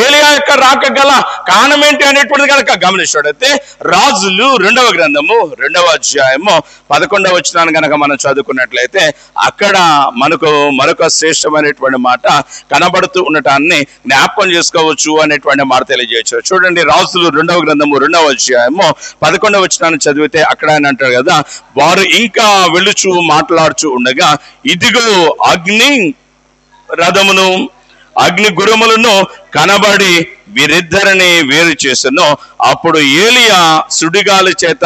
ఏలియా యొక్క రాక గల కారణం ఏంటి అనేటువంటిది కనుక గమనించినట్లయితే, రాజులు 2వ గ్రంథము 2వ అధ్యాయము 11వ వచనాన్ని కనుక మనం చదువుకున్నట్లయితే, అక్కడ మనకు మరొక శ్రేష్టమైనటువంటి మాట కనబడుతూ ఉండటాన్ని జ్ఞాపకం చేసుకోవచ్చు అనేటువంటి మాట తెలియజేయచ్చు. చూడండి, రాజులు 2వ గ్రంథము 2వ అధ్యాయము 11వ వచనాన్ని చదివితే అక్కడ ఆయన అంటారు కదా, వారు ఇంకా వెళుచు మాట్లాడుచు ఉండగా ఇదిగో అగ్ని రథమును అగ్ని గురుములను కనబడి వీరిద్దరిని వేరు చేసెను. అప్పుడు ఏలియా సుడిగాలి చేత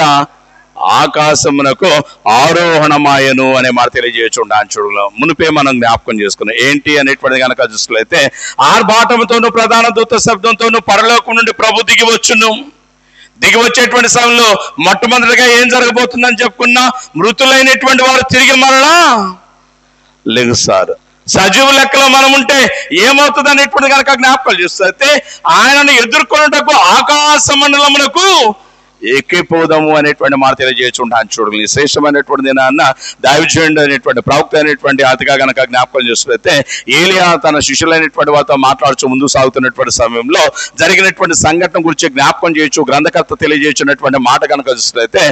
ఆకాశమునకు ఆరోహణమాయను అనే మాట తెలియజేయచుండాను. చూడలో మునిపే మనం జ్ఞాపకం చేసుకున్నాం. ఏంటి అనేటువంటిది కనుక చూసినట్లయితే, ఆర్భాటంతోనూ ప్రధాన దూత శబ్దంతోనూ పరలోకం నుండి ప్రభు దిగి వచ్చేటువంటి సమయంలో మొట్టమొదటిగా ఏం జరగబోతుందని చెప్పుకున్నా, మృతులైనటువంటి వారు తిరిగి మరలా లెగుస్తారు. సజీవ లెక్కలో మనం ఉంటే ఏమవుతుంది అనేటువంటి కనుక జ్ఞాపకాలు చూస్తే, ఆయనను ఎదుర్కొనుటకు ఆకాశ మండలమునకు ఎక్కిపోదాము అనేటువంటి మాట తెలియజేయచుంటాను. చూడండి, శ్రేష్టమైనటువంటి దినాన్న దైవజనుడు అనేటువంటి ప్రవక్త అనేటువంటి అతిగా కనుక జ్ఞాపకం చేస్తే, ఏలియా తన శిష్యులైనటువంటి వారితో మాట్లాడుచు ముందుకు సాగుతున్నటువంటి సమయంలో జరిగినటువంటి సంఘటన గురించి జ్ఞాపకం చేయొచ్చు. గ్రంథకర్త తెలియజేసినటువంటి మాట కనుక చూసినట్లయితే,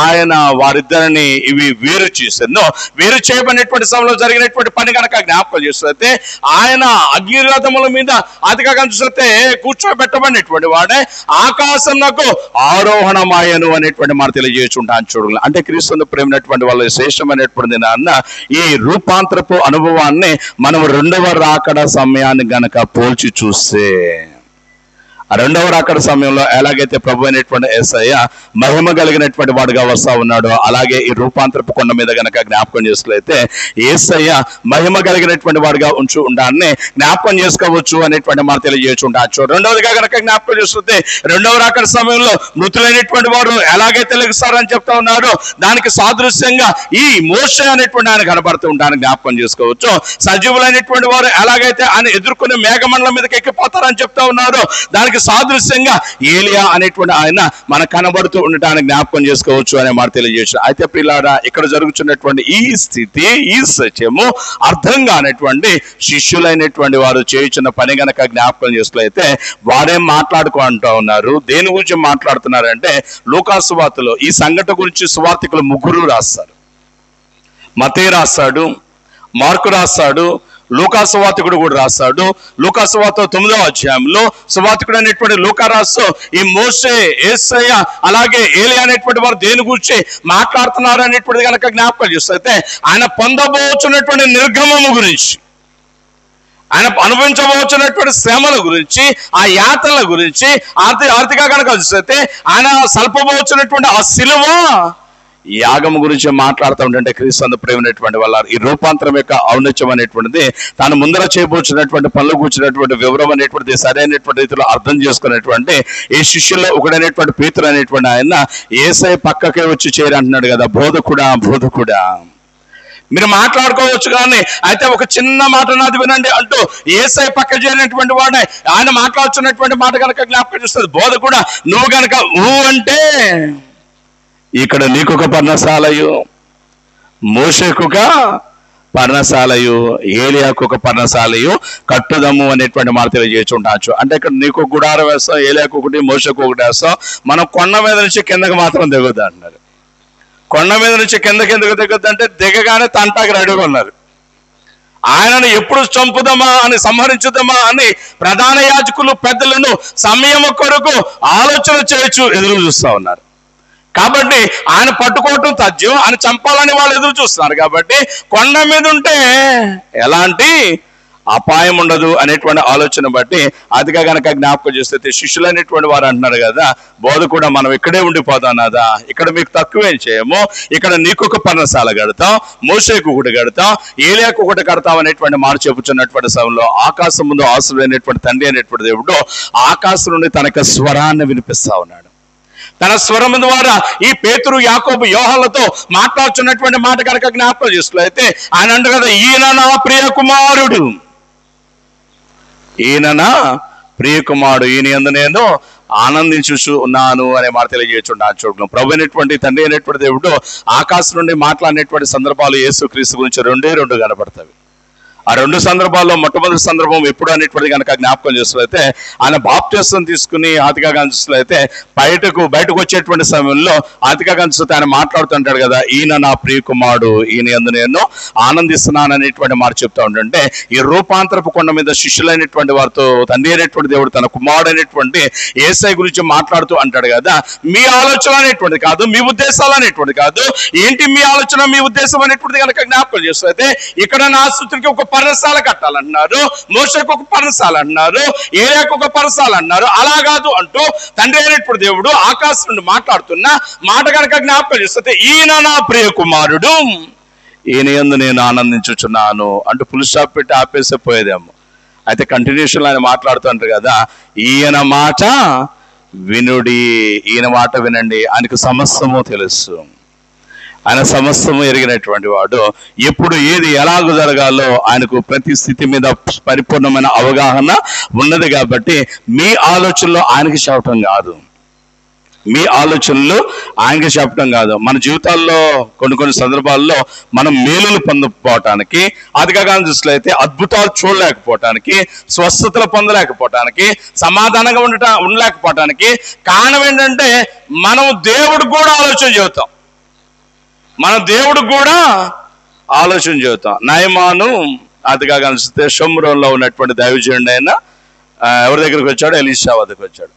ఆయన వారిద్దరిని ఇవి వేరు చేశాను. వేరు చేయబడినటువంటి సమయంలో జరిగినటువంటి పని కనుక జ్ఞాపకం చేస్తే, ఆయన అగ్నిరథముల మీద అతిగా కనిపిస్తే కూర్చోబెట్టబడినటువంటి వాడే ఆకాశంకు ఆరోహణమాయను అనేటువంటి మాట తెలియజేస్తుంటాను. చూడాలి, అంటే క్రీస్తును ప్రేమైనటువంటి వాళ్ళ శ్రేష్టమైనటువంటి నాన్న ఈ రూపాంతరపు అనుభవాన్ని మనం 2వ రాకడ సమయాన్ని గనక పోల్చి చూస్తే, ఆ 2వ రాకడ సమయంలో ఎలాగైతే ప్రభు అయినటువంటి యేసయ్య మహిమ కలిగినటువంటి వాడుగా వస్తా ఉన్నాడో, అలాగే ఈ రూపాంతరపు కొండ మీద గనక జ్ఞాపకం చేసుకులైతే యేసయ్య మహిమ కలిగినటువంటి వాడుగా ఉండాలని జ్ఞాపకం చేసుకోవచ్చు అనేటువంటి మాట తెలియజేస్తుంటాచ్చు. రెండవదిగా గనక జ్ఞాపకం చేస్తుంటే, 2వ రాకడ సమయంలో మృతులైనటువంటి వారు ఎలాగైతే లెగుస్తారని చెప్తా ఉన్నారో, దానికి సాదృశ్యంగా ఈ మోషే అనేటువంటి ఆయన కనబడుతూ ఉంటానని జ్ఞాపకం చేసుకోవచ్చు. సజీవులైనటువంటి వారు ఎలాగైతే ఆయన ఎదుర్కొనే మేఘమండలం మీదకి ఎక్కిపోతారని చెప్తా ఉన్నారో, దానికి సాదృశ్యంగా ఏలియా అనేటువంటి ఆయన మనకు కనబడుతూ ఉండటానికి జ్ఞాపకం చేసుకోవచ్చు అనే మాట తెలియజేసి. అయితే ప్రియులారా, ఇక్కడ జరుగుతున్నటువంటి ఈ స్థితి, ఈ సత్యము అర్థం కానటువంటి శిష్యులైనటువంటి వారు చేయుచున్న పని గనక జ్ఞాపకం చేసుకులైతే, వారేం మాట్లాడుకుంటూ ఉన్నారు, దేని గురించి మాట్లాడుతున్నారంటే, లూకాసు సువార్తలో ఈ సంఘటన గురించి సువార్తికులు 3 రాస్తారు. మత్తయి రాస్తాడు, మార్కు రాస్తాడు, లూకా సువార్తికుడు కూడా రాస్తాడు. లూకా సువార్త 9వ అధ్యాయంలో సువార్తికుడు అనేటువంటి లూకా రాస్తూ ఈ మోషే, యేసయ్య అలాగే ఏలియా అనేటువంటి వారు దేని గురించి మాట్లాడుతున్నారు అనేటువంటిది కనుక జ్ఞాపకం చేస్తే, ఆయన పొందబోచున్నటువంటి నిర్గమము గురించి, ఆయన అనుభవించబోచున్నటువంటి శ్రమల గురించి, ఆ యాతనల గురించి, ఆర్థిక కనుక చూస్తే ఆయన సల్పబోచున్నటువంటి ఆ సిలువ యాగం గురించి మాట్లాడుతూ ఉంటే, క్రీస్తు ప్రేమైనటువంటి వాళ్ళ ఈ రూపాంతరం యొక్క ఔన్నత్యం అనేటువంటిది తాను ముందర చేయబోచినటువంటి పనులు కూర్చున్నటువంటి వివరం అనేటువంటిది సరైనటువంటి రీతిలో అర్థం చేసుకునేటువంటి ఈ శిష్యుల్లో ఒకడైనటువంటి పేతురు అనేటువంటి ఆయన యేసయ్య పక్కకే వచ్చి చేరంటున్నాడు కదా, బోధకుడా మీరు మాట్లాడుకోవచ్చు కానీ అయితే ఒక చిన్న మాట నాది వినండి అంటూ యేసయ్య పక్క చేరినటువంటి వాడే ఆయన మాట్లాడుతున్నటువంటి మాట కనుక జ్ఞాపకం చేస్తుంది. బోధకుడా, నువ్వు కనుక అంటే ఇక్కడ నీకొక పర్ణశాలయు, మోషేకొక పర్ణశాలయు, ఏలియాకొక పర్ణశాలయు కట్టుదము అనేటువంటి మాట తెలియజేస్తుండొచ్చు. అంటే ఇక్కడ నీకు గుడారం వేస్తాం, ఏలియాకు ఒకటి, మోషేకు ఒకటి వేస్తాం, మనం కొండ మీద నుంచి కిందకి మాత్రం దిగుద్దా అంటున్నారు. కొండ మీద నుంచి కిందకి ఎందుకు దిగొద్దంటే దిగగానే తంటాకి రెడీగా ఉన్నారు. ఆయనను ఎప్పుడు చంపుదామా అని, సంహరించుదామా అని ప్రధాన యాజకులు పెద్దలను సమయం కొరకు ఆలోచన చేయొచ్చు ఎదురు చూస్తూ ఉన్నారు. కాబట్టి ఆయన పట్టుకోవటం తథ్యం, ఆయన చంపాలని వాళ్ళు ఎదురు చూస్తున్నారు. కాబట్టి కొండ మీద ఉంటే ఎలాంటి అపాయం ఉండదు అనేటువంటి ఆలోచన బట్టి అదిగా కనుక జ్ఞాపకం చేస్తే శిష్యులు అనేటువంటి వారు అంటున్నారు కదా, బోధ కూడా మనం ఇక్కడే ఉండిపోతాం కదా, ఇక్కడ మీకు తక్కువేం చేయము, ఇక్కడ నీకు ఒక పర్ణశాల కడతాం, మోషేకు ఒకటి కడతాం, ఏలియాకు ఒకటి కడతాం అనేటువంటి మాట చెప్పుచున్నటువంటి సమయంలో ఆకాశం ముందు ఆశుడైనటువంటి తండ్రి అనేటువంటి దేవుడు ఆకాశం నుండి తనకు స్వరాన్ని వినిపిస్తా ఉన్నాడు. తన స్వరం ద్వారా ఈ పేతురు, యాకోబు, యోహాన్లతో మాట్లాడుతున్నటువంటి మాట కనుక జ్ఞాపకం చేసినట్లయితే ఆయన అంటారు కదా, ఈయన నా ప్రియ కుమారుడు, ఈయన నా ప్రియ కుమారుడు, ఈయన యందు నేను ఆనందించు ఉన్నాను అనే మాట తెలియజేస్తున్నాను. చూడడం ప్రభు అయినటువంటి తండ్రి అయినటువంటి దేవుడు ఆకాశం నుండి మాట్లాడినటువంటి సందర్భాలు యేసుక్రీస్తు గురించి రెండు కనపడతాయి. ఆ రెండు సందర్భాల్లో మొట్టమొదటి సందర్భం ఎప్పుడు అనేటువంటి కనుక జ్ఞాపకం చేసినట్లయితే ఆయన బాప్టిసం తీసుకుని ఆతిగా చూసినట్లయితే బయటకు వచ్చేటువంటి సమయంలో ఆతిగా చూస్తే ఆయన మాట్లాడుతుంటాడు కదా, ఈయన నా ప్రియ కుమారుడు, ఈయన యందు నేను ఆనందిస్తున్నాను అనేటువంటి మాట చెప్తా ఉంటుంటే ఈ రూపాంతరపు కొండ మీద శిష్యులైనటువంటి వారితో తండ్రి అయినటువంటి దేవుడు తన కుమారుడు అయినటువంటి యేసయ్య గురించి మాట్లాడుతూ అంటాడు కదా, మీ ఆలోచన అనేటువంటి కాదు, మీ ఉద్దేశాలు అనేటువంటి కాదు, ఏంటి మీ ఆలోచన మీ ఉద్దేశం అనేటువంటి కనుక జ్ఞాపకం చేస్తే ఇక్కడ నా స్తుతికి ఒక పర్ణశాల కట్టాలంటున్నారు, మోషేకు ఒక పర్ణశాల అంటున్నారు, ఏలియాకు ఒక పర్ణశాల అంటున్నారు. అలా కాదు అంటూ తండ్రి అయినప్పుడు దేవుడు ఆకాశం నుండి మాట్లాడుతున్న మాట కనుక జ్ఞాపకం చేస్తే ఈయన నా ప్రియ కుమారుడు, ఈయన యందు నేను ఆనందించుచున్నాను అంటూ ఫుల్ స్టాప్ పెట్టి ఆపేసే పోయేదేమో. అయితే కంటిన్యూషన్ ఆయన మాట్లాడుతుంటారు కదా, ఈయన మాట వినుడి, ఈయన మాట వినండి, ఆయనకు సమస్తము తెలుసు, ఆయన సమస్తము ఎరిగినటువంటి వాడు, ఎప్పుడు ఏది ఎలాగ జరగాలో ఆయనకు ప్రతి స్థితి మీద పరిపూర్ణమైన అవగాహన ఉన్నది. కాబట్టి మీ ఆలోచనలో ఆయనకి చెప్పటం కాదు, మీ ఆలోచనలు ఆయనకి చెప్పడం కాదు. మన జీవితాల్లో కొన్ని సందర్భాల్లో మనం మేలులు పొందకపోవటానికి, అదిగా చూసినట్లయితే అద్భుతాలు చూడలేకపోవటానికి, స్వస్థతలు పొందలేకపోవటానికి, సమాధానంగా ఉండలేకపోవటానికి కారణం ఏంటంటే మనం దేవుడు కూడా ఆలోచన చెబుతాం, మన దేవుడు కూడా ఆలోచన చెబుతాం. నయమాను అదిగా కలిస్తే షోమ్రోన్లో ఉన్నటువంటి దైవజనుడు ఆయన ఎవరి దగ్గరికి వచ్చాడు, ఎలీషా వద్దకు వచ్చాడు.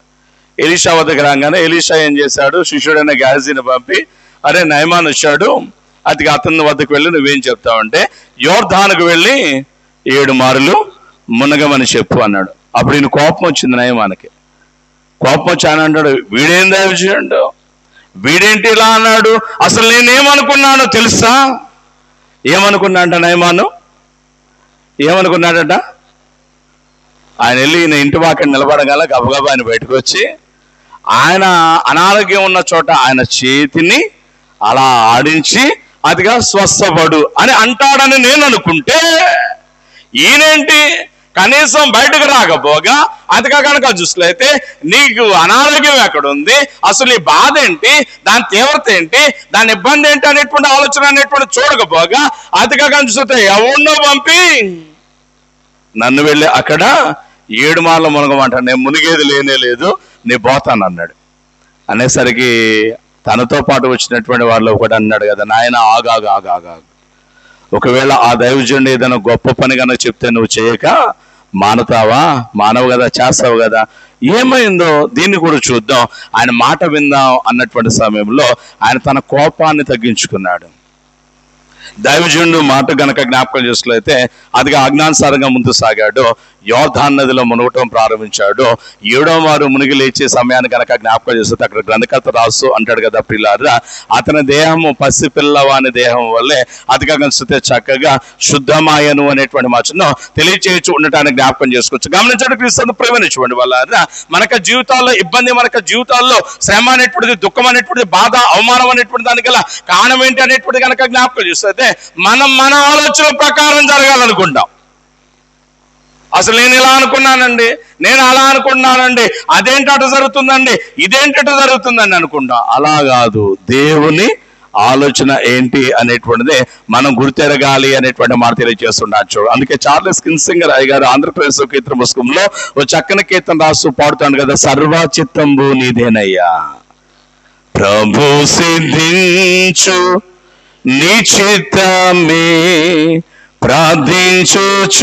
ఎలీషా వద్దకు రాగానే ఎలీషా ఏం చేశాడు, శిష్యుడైన గేహజీని పంపి, అరే నయమాన్ వచ్చాడు, అదిగా అతని వద్దకు వెళ్ళి నువ్వేం చెప్తావంటే యోర్దానుకు వెళ్ళి 7 మారులు మునగమని చెప్పు అన్నాడు. అప్పుడు ఈయన కోపం వచ్చింది నయమానికి. కోపం వచ్చి ఆయన అంటాడు, వీడేం దైవజనుడు, వీడేంటి ఇలా అన్నాడు, అసలు నేనేమనుకున్నానో తెలుసా? ఏమనుకున్నాడంట నయమాను, ఏమనుకున్నాడట? ఆయన వెళ్ళి ఈయన ఇంటి వాకి నిలబడగల గబగబా ఆయన బయటకు వచ్చి ఆయన అనారోగ్యం ఉన్న చోట ఆయన చేతిని అలా ఆడించి అదిగా స్వస్థపడు అని అంటాడని నేను అనుకుంటే, ఈయనేంటి కనీసం బయటకు రాకపోగా అదిగా కనుక చూసినట్లయితే నీకు అనారోగ్యం ఎక్కడుంది, అసలు ఈ బాధ ఏంటి, దాని తీవ్రత ఏంటి, దాని ఇబ్బంది ఏంటి అనేటువంటి ఆలోచన అనేటువంటి చూడకపోగా అదిగా కనుక చూస్తే ఎవరినో పంపి నన్ను వెళ్ళి అక్కడ 7 మార్లు మునగమంట, నేను మునిగేది లేనే లేదు, నీ పోతాను అన్నాడు. అనేసరికి తనతో పాటు వచ్చినటువంటి వాళ్ళు ఒకటి అన్నాడు కదా, నాయన ఆగాగా, ఒకవేళ ఆ దైవజనుడు ఏదైనా గొప్ప పని కనుక చెప్తే నువ్వు చేయక మానతావా, మానవు కదా, చేస్తావు కదా, ఏమైందో దీన్ని కూడా చూద్దాం, ఆయన మాట విందాం అన్నటువంటి సమయంలో ఆయన తన కోపాన్ని తగ్గించుకున్నాడు. దైవజనుడు మాట గనక జ్ఞాపకం చేసినట్లయితే అదిగా ఆజ్ఞానుసారంగా ముందు సాగాడు, యోర్దాను నదిలో మునగటం ప్రారంభించాడు. 7వ మారు మునిగి లేచే సమయాన్ని కనుక జ్ఞాపకం చేస్తే అక్కడ గ్రంథకర్త రాసు అంటాడు కదా, ప్రియులారా అతని దేహము పసిపిల్లవాని దేహం వల్లే అదిగా కనిపిస్తే చక్కగా శుద్ధమాయను అనేటువంటి మాటను తెలియచేయచ్చు ఉండటానికి జ్ఞాపకం చేసుకోవచ్చు. గమనించడానికి క్రీస్తు ప్రేమించుకోండి వాళ్ళ మనకు జీవితాల్లో ఇబ్బంది, మనకు జీవితాల్లో శ్రమ అనేటువంటిది, దుఃఖం అనేటువంటిది, బాధ, అవమానం అనేటువంటి దానికి గల కారణం ఏంటి అనేటువంటి కనుక జ్ఞాపకం చేస్తే మనం మన ఆలోచన ప్రకారం జరగాలనుకుంటాం. అసలు నేను ఇలా అనుకున్నానండి, నేను అలా అనుకున్నానండి, అదేంటి అటు జరుగుతుందండి, ఇదేంటి అటు జరుగుతుందండి అనుకుంటాం. అలా కాదు, దేవుని ఆలోచన ఏంటి అనేటువంటిది మనం గుర్తెరగాలి అనేటువంటి మాట తెలియజేస్తున్నాడు. చూడు, అందుకే చార్లెస్ కిన్సింగర్ అయ్య గారు ఆంధ్రప్రదేశ్ కీర్తన పుస్తకంలో ఓ చక్కని కీర్తన రాస్తూ పాడుతాడు కదా, సర్వ చిత్తంబు నీదేనయ్యా, ప్రభు సిద్ధించు నీ చిత్తమే ప్రార్థించుచుంటి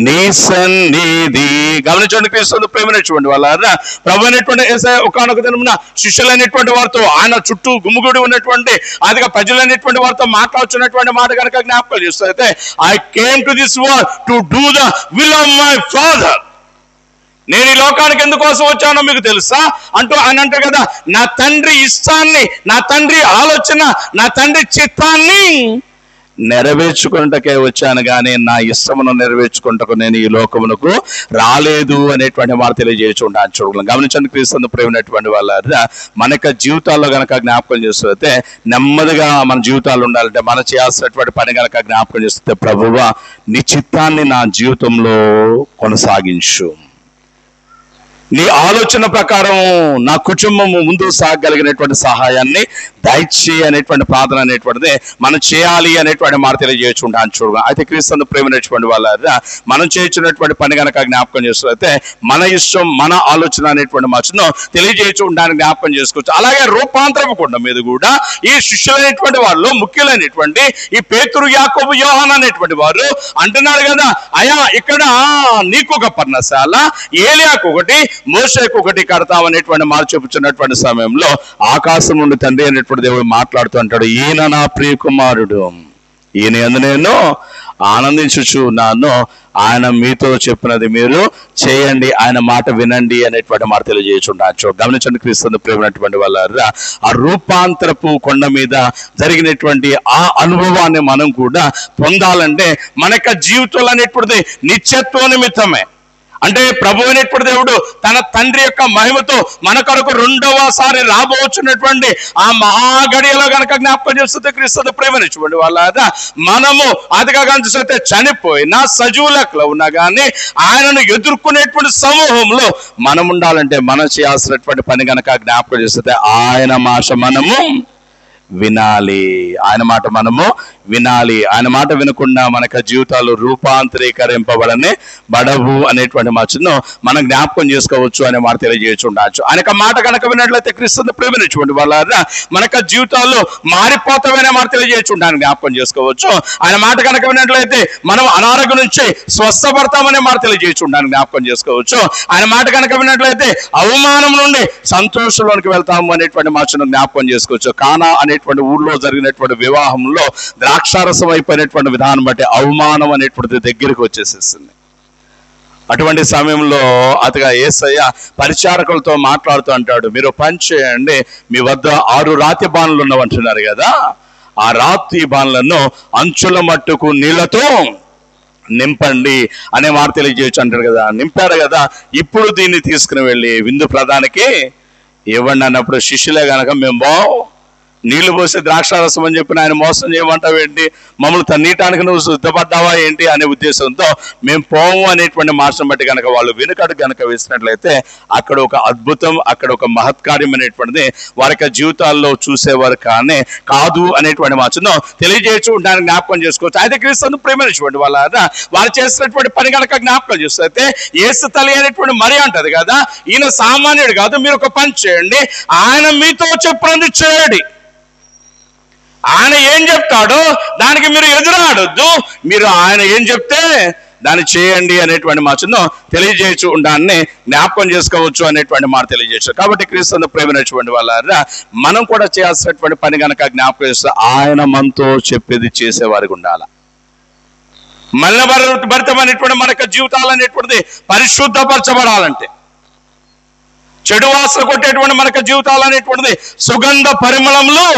నీ సన్నిధి. గమనించండి క్రీస్తు ప్రేమనేటువంటి వాళ్ళ ప్రభు అనేటువంటి ఒకనొక దినమున శిష్యులైనటువంటి వారితో ఆయన చుట్టూ గుమ్ముగుడి ఉన్నటువంటి అదిగా ప్రజలైనటువంటి వారితో మాట్లాడుతున్నటువంటి మాట కనుక జ్ఞాపకం చేస్తూ అయితే I came to this world to do the will of my father. నేను ఈ లోకానికి ఎందుకోసం వచ్చానో మీకు తెలుసా అంటూ ఆయన అంటారు కదా, నా తండ్రి ఇష్టాన్ని, నా తండ్రి ఆలోచన, నా తండ్రి చిత్తాన్ని నెరవేర్చుకుంటకే వచ్చాను కానీ నా ఇష్టమును నెరవేర్చుకుంటకు నేను ఈ లోకమునకు రాలేదు అనేటువంటి మాట తెలియజేయచుంటాను. చూడగలం. గమనించండి క్రీస్తు ప్రేమైనటువంటి వాళ్ళ మన యొక్క జీవితాల్లో గనక జ్ఞాపకం చేస్తే నెమ్మదిగా మన జీవితాలు ఉండాలంటే మనం చేయాల్సినటువంటి పని గనక జ్ఞాపకం చేస్తే ప్రభువా నీ చిత్తాన్ని నా జీవితంలో కొనసాగించు, నీ ఆలోచన ప్రకారం నా కుటుంబము ముందు సాగగలిగినటువంటి సహాయాన్ని దయచేయి అనేటువంటి ప్రార్థన అనేటువంటిది మనం చేయాలి అనేటువంటి మాట తెలియజేయచుంటాను. చూడగా అయితే క్రీస్తు ప్రేమైనటువంటి వాళ్ళ మనం చేయించినటువంటి పని కనుక జ్ఞాపకం చేస్తే మన ఇష్టం, మన ఆలోచన అనేటువంటి మార్చును తెలియజేయచుంటానికి జ్ఞాపకం చేసుకోవచ్చు. అలాగే రూపాంతరపు కొండ మీద కూడా ఈ శిష్యులైనటువంటి వాళ్ళు ముఖ్యులైనటువంటి ఈ పేతురు, యాకోబు, యోహాను అనేటువంటి వారు అంటున్నారు కదా, అయా ఇక్కడ నీకు ఒక పర్ణశాల, ఏలియాకు ఒకటి, మోషేకు ఒకటి కడతామనేటువంటి మాట చెప్పుచున్నటువంటి సమయంలో ఆకాశం నుండి తండ్రి అనేటువంటి దేవుడు మాట్లాడుతూ అంటాడు, ఈయన నా ప్రియ కుమారుడు, ఈయన యందు నేను ఆనందించుచున్నాను, ఆయన మీతో చెప్పినది మీరు చేయండి, ఆయన మాట వినండి అనేటువంటి మాట తెలియజేయచుంటాను. గమనించండి క్రీస్తు ప్రేమైనటువంటి వాళ్ళ ఆ రూపాంతరపు కొండ మీద జరిగినటువంటి ఆ అనుభవాన్ని మనం కూడా పొందాలంటే మన యొక్క జీవితంలో అనేటువంటిది నిత్యత్వ నిమిత్తమే. అంటే ప్రభు అయినటువంటి దేవుడు తన తండ్రి యొక్క మహిమతో మన కొరకు రెండవసారి రాబోచున్నటువంటి ఆ మహాగడియలో కనుక జ్ఞాపకం చేస్తుంది క్రీస్తు ప్రేమనిచ్చుకోండి వాళ్ళ మనము అదిగా చూస్తే చనిపోయినా సజీవులకు ఉన్నా కానీ ఆయనను ఎదుర్కొనేటువంటి సమూహంలో మనం ఉండాలంటే మనం చేయాల్సినటువంటి పని కనుక జ్ఞాపకం చేస్తే ఆయన మాట మనము వినాలి, ఆయన మాట మనము వినాలి. ఆయన మాట వినకుండా మనకు జీవితాలు రూపాంతరీకరింపబడని బడవు అనేటువంటి మాటను మనం జ్ఞాపకం చేసుకోవచ్చు అనే మాట తెలియజేయచుండవచ్చు. ఆయన మాట కనుక విన్నట్లయితే క్రీస్తు ప్రేమించుకోండి వాళ్ళ మనకు జీవితాల్లో మారిపోతామనే మాట తెలియజేయచుంటాను జ్ఞాపకం చేసుకోవచ్చు. ఆయన మాట కనుక విన్నట్లయితే మనం అనారోగ్యం నుంచి స్వస్థపడతామనే మాట తెలియజేయచుంటాను జ్ఞాపకం చేసుకోవచ్చు. ఆయన మాట కనుక విన్నట్లయితే అవమానం నుండి సంతోషంలోనికి వెళ్తాము అనేటువంటి మాటను జ్ఞాపకం చేసుకోవచ్చు. కానా అనేటువంటి ఊళ్ళో జరిగినటువంటి వివాహంలో ద్రాక్షారసం అయిపోయినటువంటి విధానం బట్టి అవమానం అనేటువంటిది దగ్గరికి వచ్చేసేసింది. అటువంటి సమయంలో అతగా యేసయ్య పరిచారకులతో మాట్లాడుతూ అంటాడు, మీరు పని చేయండి, మీ వద్ద 6 రాతి బాణలు ఉన్నవంటున్నారు కదా, ఆ రాతి బాణలను అంచుల మట్టుకు నీళ్లతో నింపండి అనే మాట తెలియజేయచ్చు అంటారు కదా. నింపారు కదా, ఇప్పుడు దీన్ని తీసుకుని వెళ్ళి విందు ప్రధానికి ఇవ్వండి అన్నప్పుడు శిష్యులే కనుక మేము నీళ్లు పోసి ద్రాక్షారసం అని చెప్పిన ఆయన మోసం చేయమంటావు ఏంటి, మమ్మల్ని తన్నీయటానికి నువ్వు సిద్ధపడ్డావా ఏంటి అనే ఉద్దేశంతో మేము పోము అనేటువంటి మాటను బట్టి కనుక వాళ్ళు వెనుకడు కనుక వేసినట్లయితే అక్కడ ఒక అద్భుతం, అక్కడ ఒక మహత్కార్యం అనేటువంటిది వారి యొక్క జీవితాల్లో చూసేవారు కానీ కాదు అనేటువంటి మాటను తెలియజేయచ్చు ఉంటానికి జ్ఞాపకం చేసుకోవచ్చు. అయితే క్రీస్తును ప్రేమించుకోండి వాళ్ళ వారు చేసినటువంటి పని కనుక జ్ఞాపకం చేస్తే యేసు తల్లి అనేటువంటి మరి అంటది కదా, ఈయన సామాన్యుడు కాదు, మీరు ఒక పని చేయండి, ఆయన మీతో చెప్పినది చేయండి, ఆయన ఏం చెప్తాడో దానికి మీరు ఎదురాడొద్దు, మీరు ఆయన ఏం చెప్తే దాన్ని చేయండి అనేటువంటి మాటను తెలియజేయచ్చు ఉండాన్ని జ్ఞాపకం చేసుకోవచ్చు అనేటువంటి మాట తెలియజేయచ్చు. కాబట్టి క్రీస్తు ప్రేమించినటువంటి వాళ్ళ మనం కూడా చేయాల్సినటువంటి పని కనుక జ్ఞాపకం చేస్తే ఆయన మనతో చెప్పేది చేసేవారికి ఉండాలి. మలినభరితమైనటువంటి మన యొక్క జీవితాలు అనేటువంటిది పరిశుద్ధపరచబడాలంటే, చెడు వాసన కొట్టేటువంటి మన యొక్క జీవితాలు అనేటువంటిది సుగంధ పరిమళంలో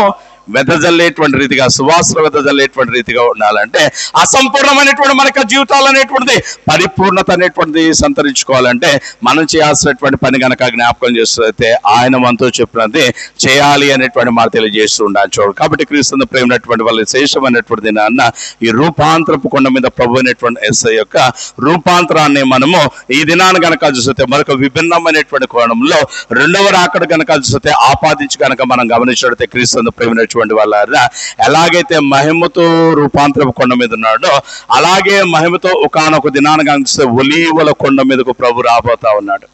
వెదజల్లేటువంటి రీతిగా, సువాసన వెదజల్లేటువంటి రీతిగా ఉండాలంటే, అసంపూర్ణమైనటువంటి మనకు జీవితాలు అనేటువంటిది పరిపూర్ణత అనేటువంటిది సంతరించుకోవాలంటే మనం చేయాల్సినటువంటి పని కనుక జ్ఞాపకం చేస్తే ఆయన మనతో చెప్పినది చేయాలి అనేటువంటి మాట తెలియజేస్తూ ఉండాలి. చూడు కాబట్టి క్రీస్తు ప్రేమైనటువంటి వాళ్ళ శేషమైనటువంటి నాన్న ఈ రూపాంతరపు కొండ మీద ప్రభు అయినటువంటి యేసయ్య యొక్క రూపాంతరాన్ని మనము ఈ దినాన్ని కనుక చూస్తే మరొక విభిన్నమైనటువంటి కోణంలో రెండవ రాకడ కనుక చూస్తే ఆపాదించి కనుక మనం గమనించినట్లయితే క్రీస్తు ప్రేమైనటువంటి వాళ్ళ ఎలాగైతే మహిమతో రూపాంతరపు కొండ మీద ఉన్నాడో అలాగే మహిమతో ఒకానొక దినాన్ని కనిపిస్తే ఒలీవల కొండ మీదకు ప్రభు రాబోతా ఉన్నాడు.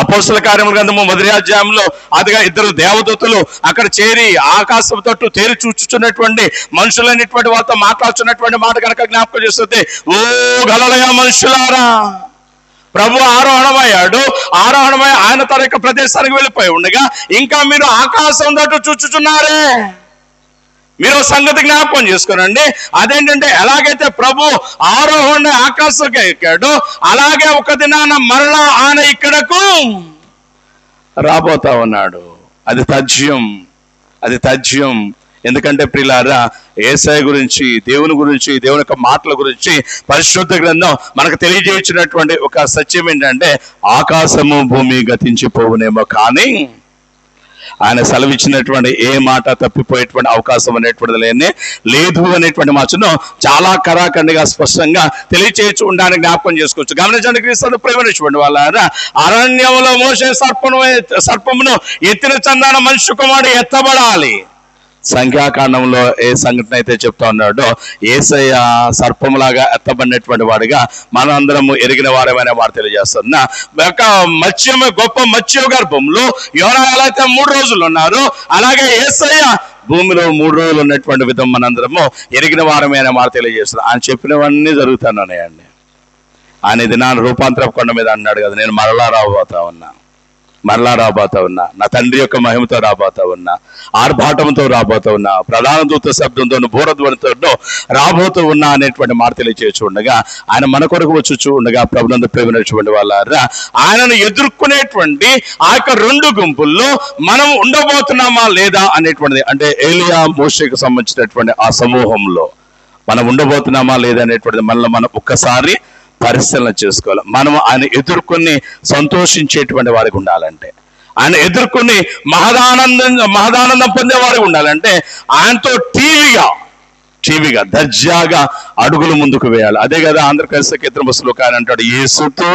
అపోస్తల కార్యముల గ్రంథము 1వ అధ్యాయంలో అదిగా ఇద్దరు దేవదూతలు అక్కడ చేరి ఆకాశం తట్టు తేరి చూచుచున్నటువంటి మనుషులైనటువంటి వాళ్ళతో మాట్లాడుతున్నటువంటి మాట కనుక జ్ఞాపకం చేస్తుంది. ఓ గలిలయ మనుషులారా, ప్రభు ఆరోహణమయ్యాడు. ఆరోహణమై ఆయన తన యొక్క ప్రదేశానికి వెళ్ళిపోయి ఉండగా ఇంకా మీరు ఆకాశం తట్టు చూచుచున్నారే. మీరు సంగతి జ్ఞాపకం చేసుకోనండి. అదేంటంటే ఎలాగైతే ప్రభు ఆరోహణ ఆకాశంకి ఎక్కాడు, అలాగే ఒక దినాన మరలా ఆయన ఇక్కడకు రాబోతా ఉన్నాడు. అది తథ్యం. ఎందుకంటే ప్రియులారా, యేసయ్య గురించి, దేవుని గురించి, దేవుని యొక్క మాటల గురించి పరిశుద్ధ గ్రంథం మనకు తెలియజేసినటువంటి ఒక సత్యం ఏంటంటే, ఆకాశము భూమి గతించిపోవునేమో కానీ ఆయన సెలవిచ్చినటువంటి ఏ మాట తప్పిపోయేటువంటి అవకాశం అనేటువంటిది లేదు అనేటువంటి మాటను చాలా కరాఖండిగా స్పష్టంగా తెలియచేయచ్చు ఉండడానికి జ్ఞాపకం చేసుకోవచ్చు. గమనించండి క్రీస్తు ప్రేమించినటువంటి వాళ్ళ అరణ్యంలో మోసే సర్పమును ఎత్తిన చందాన మనిషి కుమారుడు ఎత్తబడాలి. సంఖ్యాకాండంలో ఏ సంఘటన అయితే చెప్తా ఉన్నాడో, యేసయ్య సర్పంలాగా ఎత్తబడినటువంటి వాడిగా మనం అందరము ఎరిగిన వారమైన వారు తెలియజేస్తున్నా. గొప్ప మత్స్య గర్భంలో యోనా ఎలా అయితే 3 రోజులు ఉన్నారో, అలాగే యేసయ్య భూమిలో 3 రోజులు ఉన్నటువంటి విధం మనందరము ఎరిగిన వారమైన వారు తెలియజేస్తున్నారు. ఆయన చెప్పినవన్నీ జరుగుతున్నాయండి. ఆయన దినాన్ని రూపాంతర కొండ మీద అన్నాడు కదా, నేను మరలా రాబోతా ఉన్నా, నా తండ్రి యొక్క మహిమతో రాబోతా ఉన్నా, ఆర్భాటంతో రాబోతా ఉన్నా, ప్రధాన దూత శబ్దంతో, బూరధ్వనితో రాబోతూ ఉన్నా అనేటువంటి మాట తెలియచేయచ్చు ఉండగా, ఆయన మన కొరకు వచ్చి ఉండగా ప్రభునందు ప్రేమించినటువంటి వాళ్ళారా, ఆయనను ఎదుర్కొనేటువంటి ఆ యొక్క 2 గుంపుల్లో మనం ఉండబోతున్నామా లేదా అనేటువంటిది, అంటే ఏలియా మోషేకు సంబంధించినటువంటి ఆ సమూహంలో మనం ఉండబోతున్నామా లేదా అనేటువంటిది మనలో మనం ఒక్కసారి పరిశీలన చేసుకోవాలి. మనం ఆయన ఎదుర్కొని సంతోషించేటువంటి వారికి ఉండాలంటే, ఆయన ఎదుర్కొని మహదానందం పొందే వారికి ఉండాలంటే, ఆయనతో టీవీగా దర్జాగా అడుగులు ముందుకు వేయాలి. అదే కదా ఆంధ్రప్రదేశ్ కీర్తన బస్సులో ఆయన అంటాడు, యేసుతో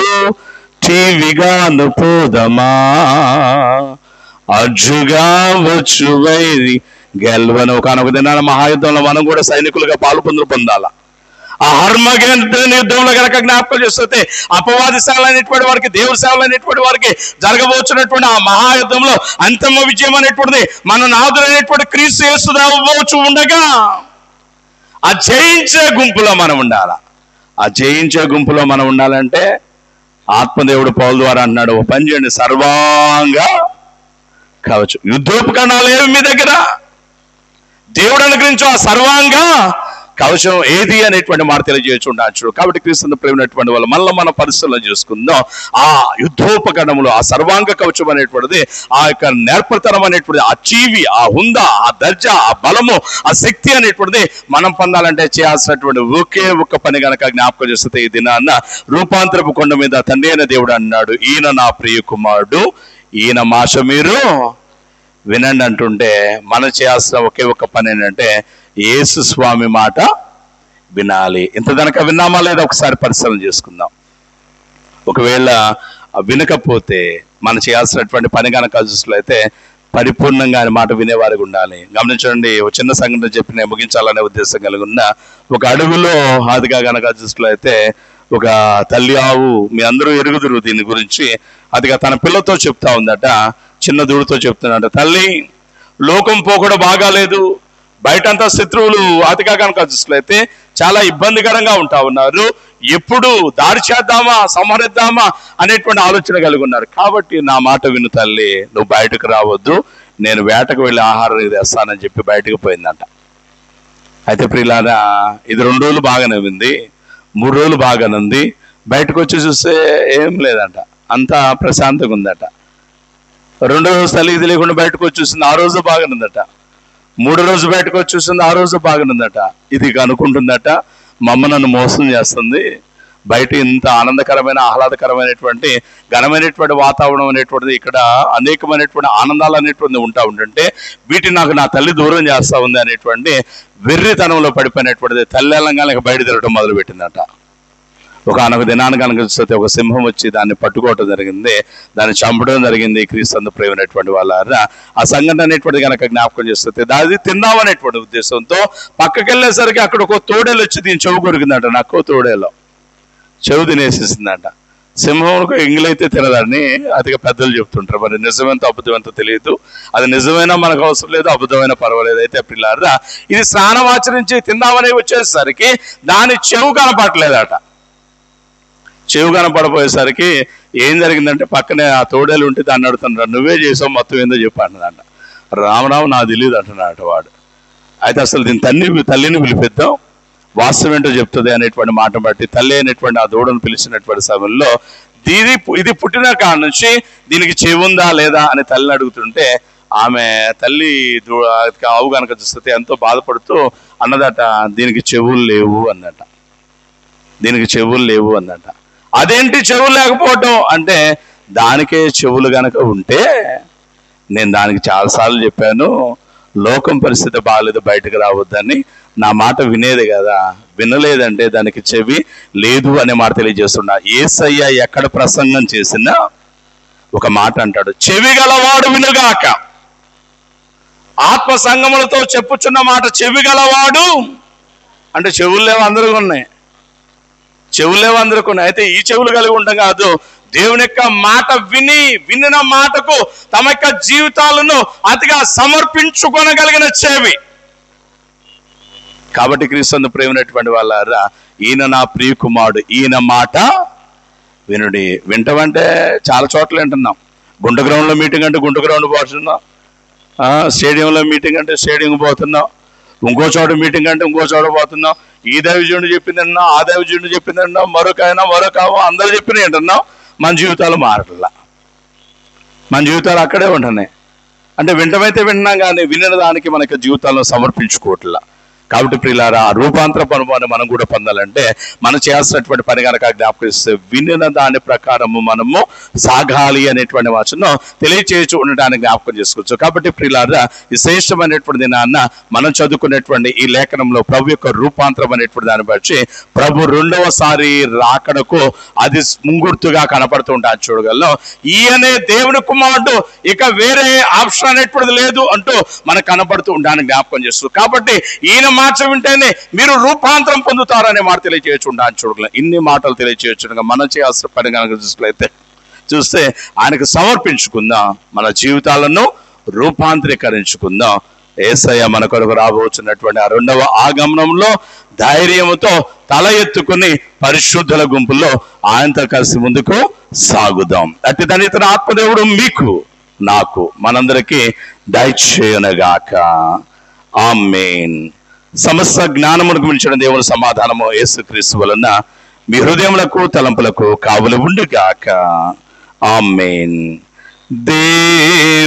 టీవీగా పోదమా అజ్జుగా వచ్చు వైరి గెల్వను. కానొక దినాన మహాయుద్ధంలో మనం కూడా సైనికులుగా పొందాల. ఆ హర్మగెద్దోను యుద్ధంలో కనుక జ్ఞాపకం చేస్తే, అపవాది సేవలు అనేటువంటి వారికి, దేవుడి సేవలు అనేటువంటి వారికి జరగబోతున్నటువంటి ఆ మహాయుద్ధంలో అంతిమ విజయం అనేటువంటిది మన నాథుడైనటువంటి క్రీస్తు యేసు రాబోచు ఉండగా ఆ జయించే గుంపులో మనం ఉండాలి. ఆ జయించే గుంపులో మనం ఉండాలంటే ఆత్మదేవుడు పౌలు ద్వారా అన్నాడు, ఓ పని చేయండి, సర్వాంగా కావచ్చు. యుద్ధోపకరణాలు ఏవి మీ దగ్గర? దేవుడు అనుగ్రహించు ఆ సర్వాంగా కవచం ఏది అనేటువంటి మాట తెలియజేయచ్చు. కాబట్టి క్రీస్తును ప్రేమినటువంటి వాళ్ళు మళ్ళీ మన పరిశీలన చేసుకుందాం. ఆ యుద్ధోపకరణములు, ఆ సర్వాంగ కవచం అనేటువంటిది, ఆ యొక్క నేర్పరితనం అనేటువంటిది, ఆ చీవి, ఆ హుందా, ఆ దర్జా, ఆ బలము, ఆ శక్తి అనేటువంటిది మనం పొందాలంటే చేయాల్సినటువంటి ఒకే ఒక్క పని కనుక జ్ఞాపకం చేస్తే, ఈ దినాన్న రూపాంతరపు కొండ మీద తండ్రి అయిన దేవుడు అన్నాడు, ఈయన నా ప్రియ కుమారుడు, ఈయన మాట మీరు వినండి అంటుంటే, మనం చేయాల్సిన ఒకే ఒక్క పని ఏంటంటే యేసు స్వామి మాట వినాలి. ఇంత కనుక విన్నామా లేదా ఒకసారి పరిశీలన చేసుకుందాం. ఒకవేళ వినకపోతే మనం చేయాల్సినటువంటి పని కనుక చూసినట్లయితే పరిపూర్ణంగా ఆయన మాట వినేవారికి ఉండాలి. గమనించండి, ఒక చిన్న సంఘటన చెప్పి నేను ముగించాలనే ఉద్దేశం కలిగి ఉన్న, ఒక అడవిలో ఆదిగా కనుక చూసినట్లయితే ఒక తల్లి ఆవు, మీ అందరూ ఎరుగుదురు దీని గురించి, అదిగా తన పిల్లతో చెప్తా ఉందట, చిన్న దూడుతో చెప్తున్నాడట, తల్లి లోకం పోకూడ బాగాలేదు, బయటంతా శత్రువులు అతిగా కనుక చూసినట్లయితే చాలా ఇబ్బందికరంగా ఉంటా ఉన్నారు, ఎప్పుడు దాడి చేద్దామా, సంహరిద్దామా అనేటువంటి ఆలోచన కలిగి ఉన్నారు. కాబట్టి నా మాట విను తల్లి, నువ్వు బయటకు రావద్దు, నేను వేటకు వెళ్ళి ఆహారం తెస్తానని చెప్పి బయటకు పోయిందంట. అయితే ప్రియులారా, ఇది 2 రోజులు బాగానే ఉంది, 3 రోజులు బాగానే ఉంది, బయటకు వచ్చి చూస్తే ఏం లేదంట, అంతా ప్రశాంతంగా ఉందట. 2వ రోజు తల్లికి తెలియకుండా బయటకు వచ్చి చూసింది, ఆ రోజు బాగానే ఉందట. 3వ రోజు బయటకు వచ్చి చూసింది, ఆ రోజు బాగానుందట. ఇది అనుకుంటుందట, మా అమ్మ నన్ను మోసం చేస్తుంది, బయట ఇంత ఆనందకరమైన ఆహ్లాదకరమైనటువంటి ఘనమైనటువంటి వాతావరణం అనేటువంటిది, ఇక్కడ అనేకమైనటువంటి ఆనందాలు అనేటువంటి ఉంటా ఉంటుంటే వీటిని నాకు నా తల్లి దూరం చేస్తా ఉంది అనేటువంటి వెర్రితనంలో పడిపోయినటువంటిది తల్లి అలంగానికి బయట తిరగడం మొదలుపెట్టిందట. ఒకనొక దినాన్ని కనుక చూస్తే ఒక సింహం వచ్చి దాన్ని పట్టుకోవటం జరిగింది, దాన్ని చంపడం జరిగింది. క్రీస్తు ప్రేమైనటువంటి వాళ్ళ ఆ సంఘటన అనేటువంటిది కనుక జ్ఞాపకం చేస్తే దాన్ని తిందామనేటువంటి ఉద్దేశంతో పక్కకి వెళ్ళేసరికి అక్కడ ఒక తోడేలు వచ్చి దీని చెవు కొరికిందట, నక్కో తోడేలో చెవు తినేసేసిందట. సింహంకు ఎంగిలైతే తినదని అదిగా పెద్దలు చెప్తుంటారు. మరి నిజమెంత అబద్ధమెంతో తెలియదు. అది నిజమైనా మనకు అవసరం లేదు, అబద్ధమైనా పర్వాలేదు. అయితే పిల్లారా, ఇది స్నానం ఆచరించి తిందామని వచ్చేసరికి దాని చెవు కనపడలేదట. చెవు కనపడపోయేసరికి ఏం జరిగిందంటే పక్కనే ఆ తోడేలు ఉంటే దాన్ని అడుగుతున్నాడు, నువ్వే చేసావు మొత్తం ఏందో చెప్పానంట. రామరావు నాకు తెలియదు అంటున్నాడట వాడు. అయితే అసలు దీని తల్లిని పిలిపిద్దాం, వాస్తవం ఏంటో చెప్తుంది అనేటువంటి మాట బట్టి తల్లి అయినటువంటి ఆ దూడను పిలిచినటువంటి సమయంలో ఇది పుట్టిన కాడ నుంచి దీనికి చెవి ఉందా లేదా అని తల్లిని అడుగుతుంటే ఆమె తల్లి ఆవు కనుక చూస్తే ఎంతో బాధపడుతూ అన్నదట, దీనికి చెవులు లేవు అన్నట. దీనికి చెవులు లేవు అన్నట. అదేంటి చెవులు లేకపోవటం అంటే, దానికే చెవులు గనక ఉంటే, నేను దానికి చాలాసార్లు చెప్పాను, లోకం పరిస్థితి బాగాలేదు బయటకు రావద్దని, నా మాట వినేది కదా, వినలేదంటే దానికి చెవి లేదు అనే మాట తెలియజేస్తున్నా. యేసయ్య ఎక్కడ ప్రసంగం చేసినా ఒక మాట అంటాడు, చెవి గలవాడు వినుగాక. ఆత్మ సంగములతో చెప్పుచున్న మాట చెవి గలవాడు అంటే చెవులు లేవు అందరికీ ఉన్నాయి, చెవులు లేవు అందరికీ ఉన్నాయి. అయితే ఈ చెవులు కలిగి ఉండడం కాదు, దేవుని యొక్క మాట వినిన మాటకు తమ యొక్క జీవితాలను అతిగా సమర్పించుకోనగలిగిన చెవి. కాబట్టి క్రీస్తు ప్రేమైనటువంటి వాళ్ళారా, ఈయన నా ప్రియ కుమారుడు, ఈయన మాట వినుడి. వింటామంటే చాలా చోట్ల వింటున్నాం. గుంట గ్రౌండ్లో మీటింగ్ అంటే గుంట గ్రౌండ్ పోతున్నాం, స్టేడియంలో మీటింగ్ అంటే స్టేడియం పోతున్నాం, ఇంకో చోట మీటింగ్ అంటే ఇంకో చోట పోతున్నాం. ఈ దైవజనుడు చెప్పిందన్నా, ఆ దైవజనుడు చెప్పిందన్నా, మరొక అందరూ చెప్పిన ఏంటన్నాం. మన జీవితాలు మారట్లా, మన జీవితాలు అక్కడే ఉంటున్నాయి. అంటే వింటమైతే వింటున్నాం కానీ వినిన దానికి మనకి జీవితాలను సమర్పించుకోవట్లా. కాబట్టి ప్రియులారా, రూపాంతర అనుభవాన్ని మనం కూడా పొందాలంటే మనం చేయాల్సినటువంటి పని కనుక జ్ఞాపకిస్తే వినిన దాని ప్రకారము మనము సాగాలి అనేటువంటి వాచను తెలియచేయచ్చు ఉండడానికి జ్ఞాపకం చేసుకోవచ్చు. కాబట్టి ప్రియులారా, ఈ శ్రేష్టమైనటువంటి దినాన్న మనం చదువుకునేటువంటి ఈ లేఖనంలో ప్రభు యొక్క రూపాంతరం అనేటువంటి దాన్ని బట్టి ప్రభు రెండవసారి రాకడకు అది ముంగుర్తుగా కనపడుతూ ఉంటాను చూడగలం. ఈయనే దేవుని కుమారుడు, ఇక వేరే ఆప్షన్ అనేటువంటిది లేదు అంటూ మనకు కనపడుతూ ఉండడానికి జ్ఞాపకం చేస్తుంది. కాబట్టి ఈయన మాట వింటేనే మీరు రూపాంతరం పొందుతారనే మాట తెలియచేయచ్చు ఉండడానికి చూడగలం. ఇన్ని మాటలు తెలియచేయచ్చు మనం చేయాల్సిన పని కనుక చూస్తే ఆయనకు సమర్పించుకుందాం, మన జీవితాలను రూపాంతరీకరించుకుందాం. యేసయ్య మన కొరకు రాబోతున్నటువంటి ఆ రెండవ ఆగమనంలో ధైర్యముతో తల ఎత్తుకుని పరిశుద్ధుల గుంపుల్లో ఆయనతో కలిసి ముందుకు సాగుదాం. అతి ధనితన ఆత్మదేవుడు మీకు నాకు మనందరికీ దయచేయునుగాక. ఆమేన్. సమస్త జ్ఞానమునకు మించిన దేవుని సమాధానము యేసుక్రీస్తు వలన మీ హృదయములకు తలంపులకు కావలి ఉండుగాక. ఆమేన్.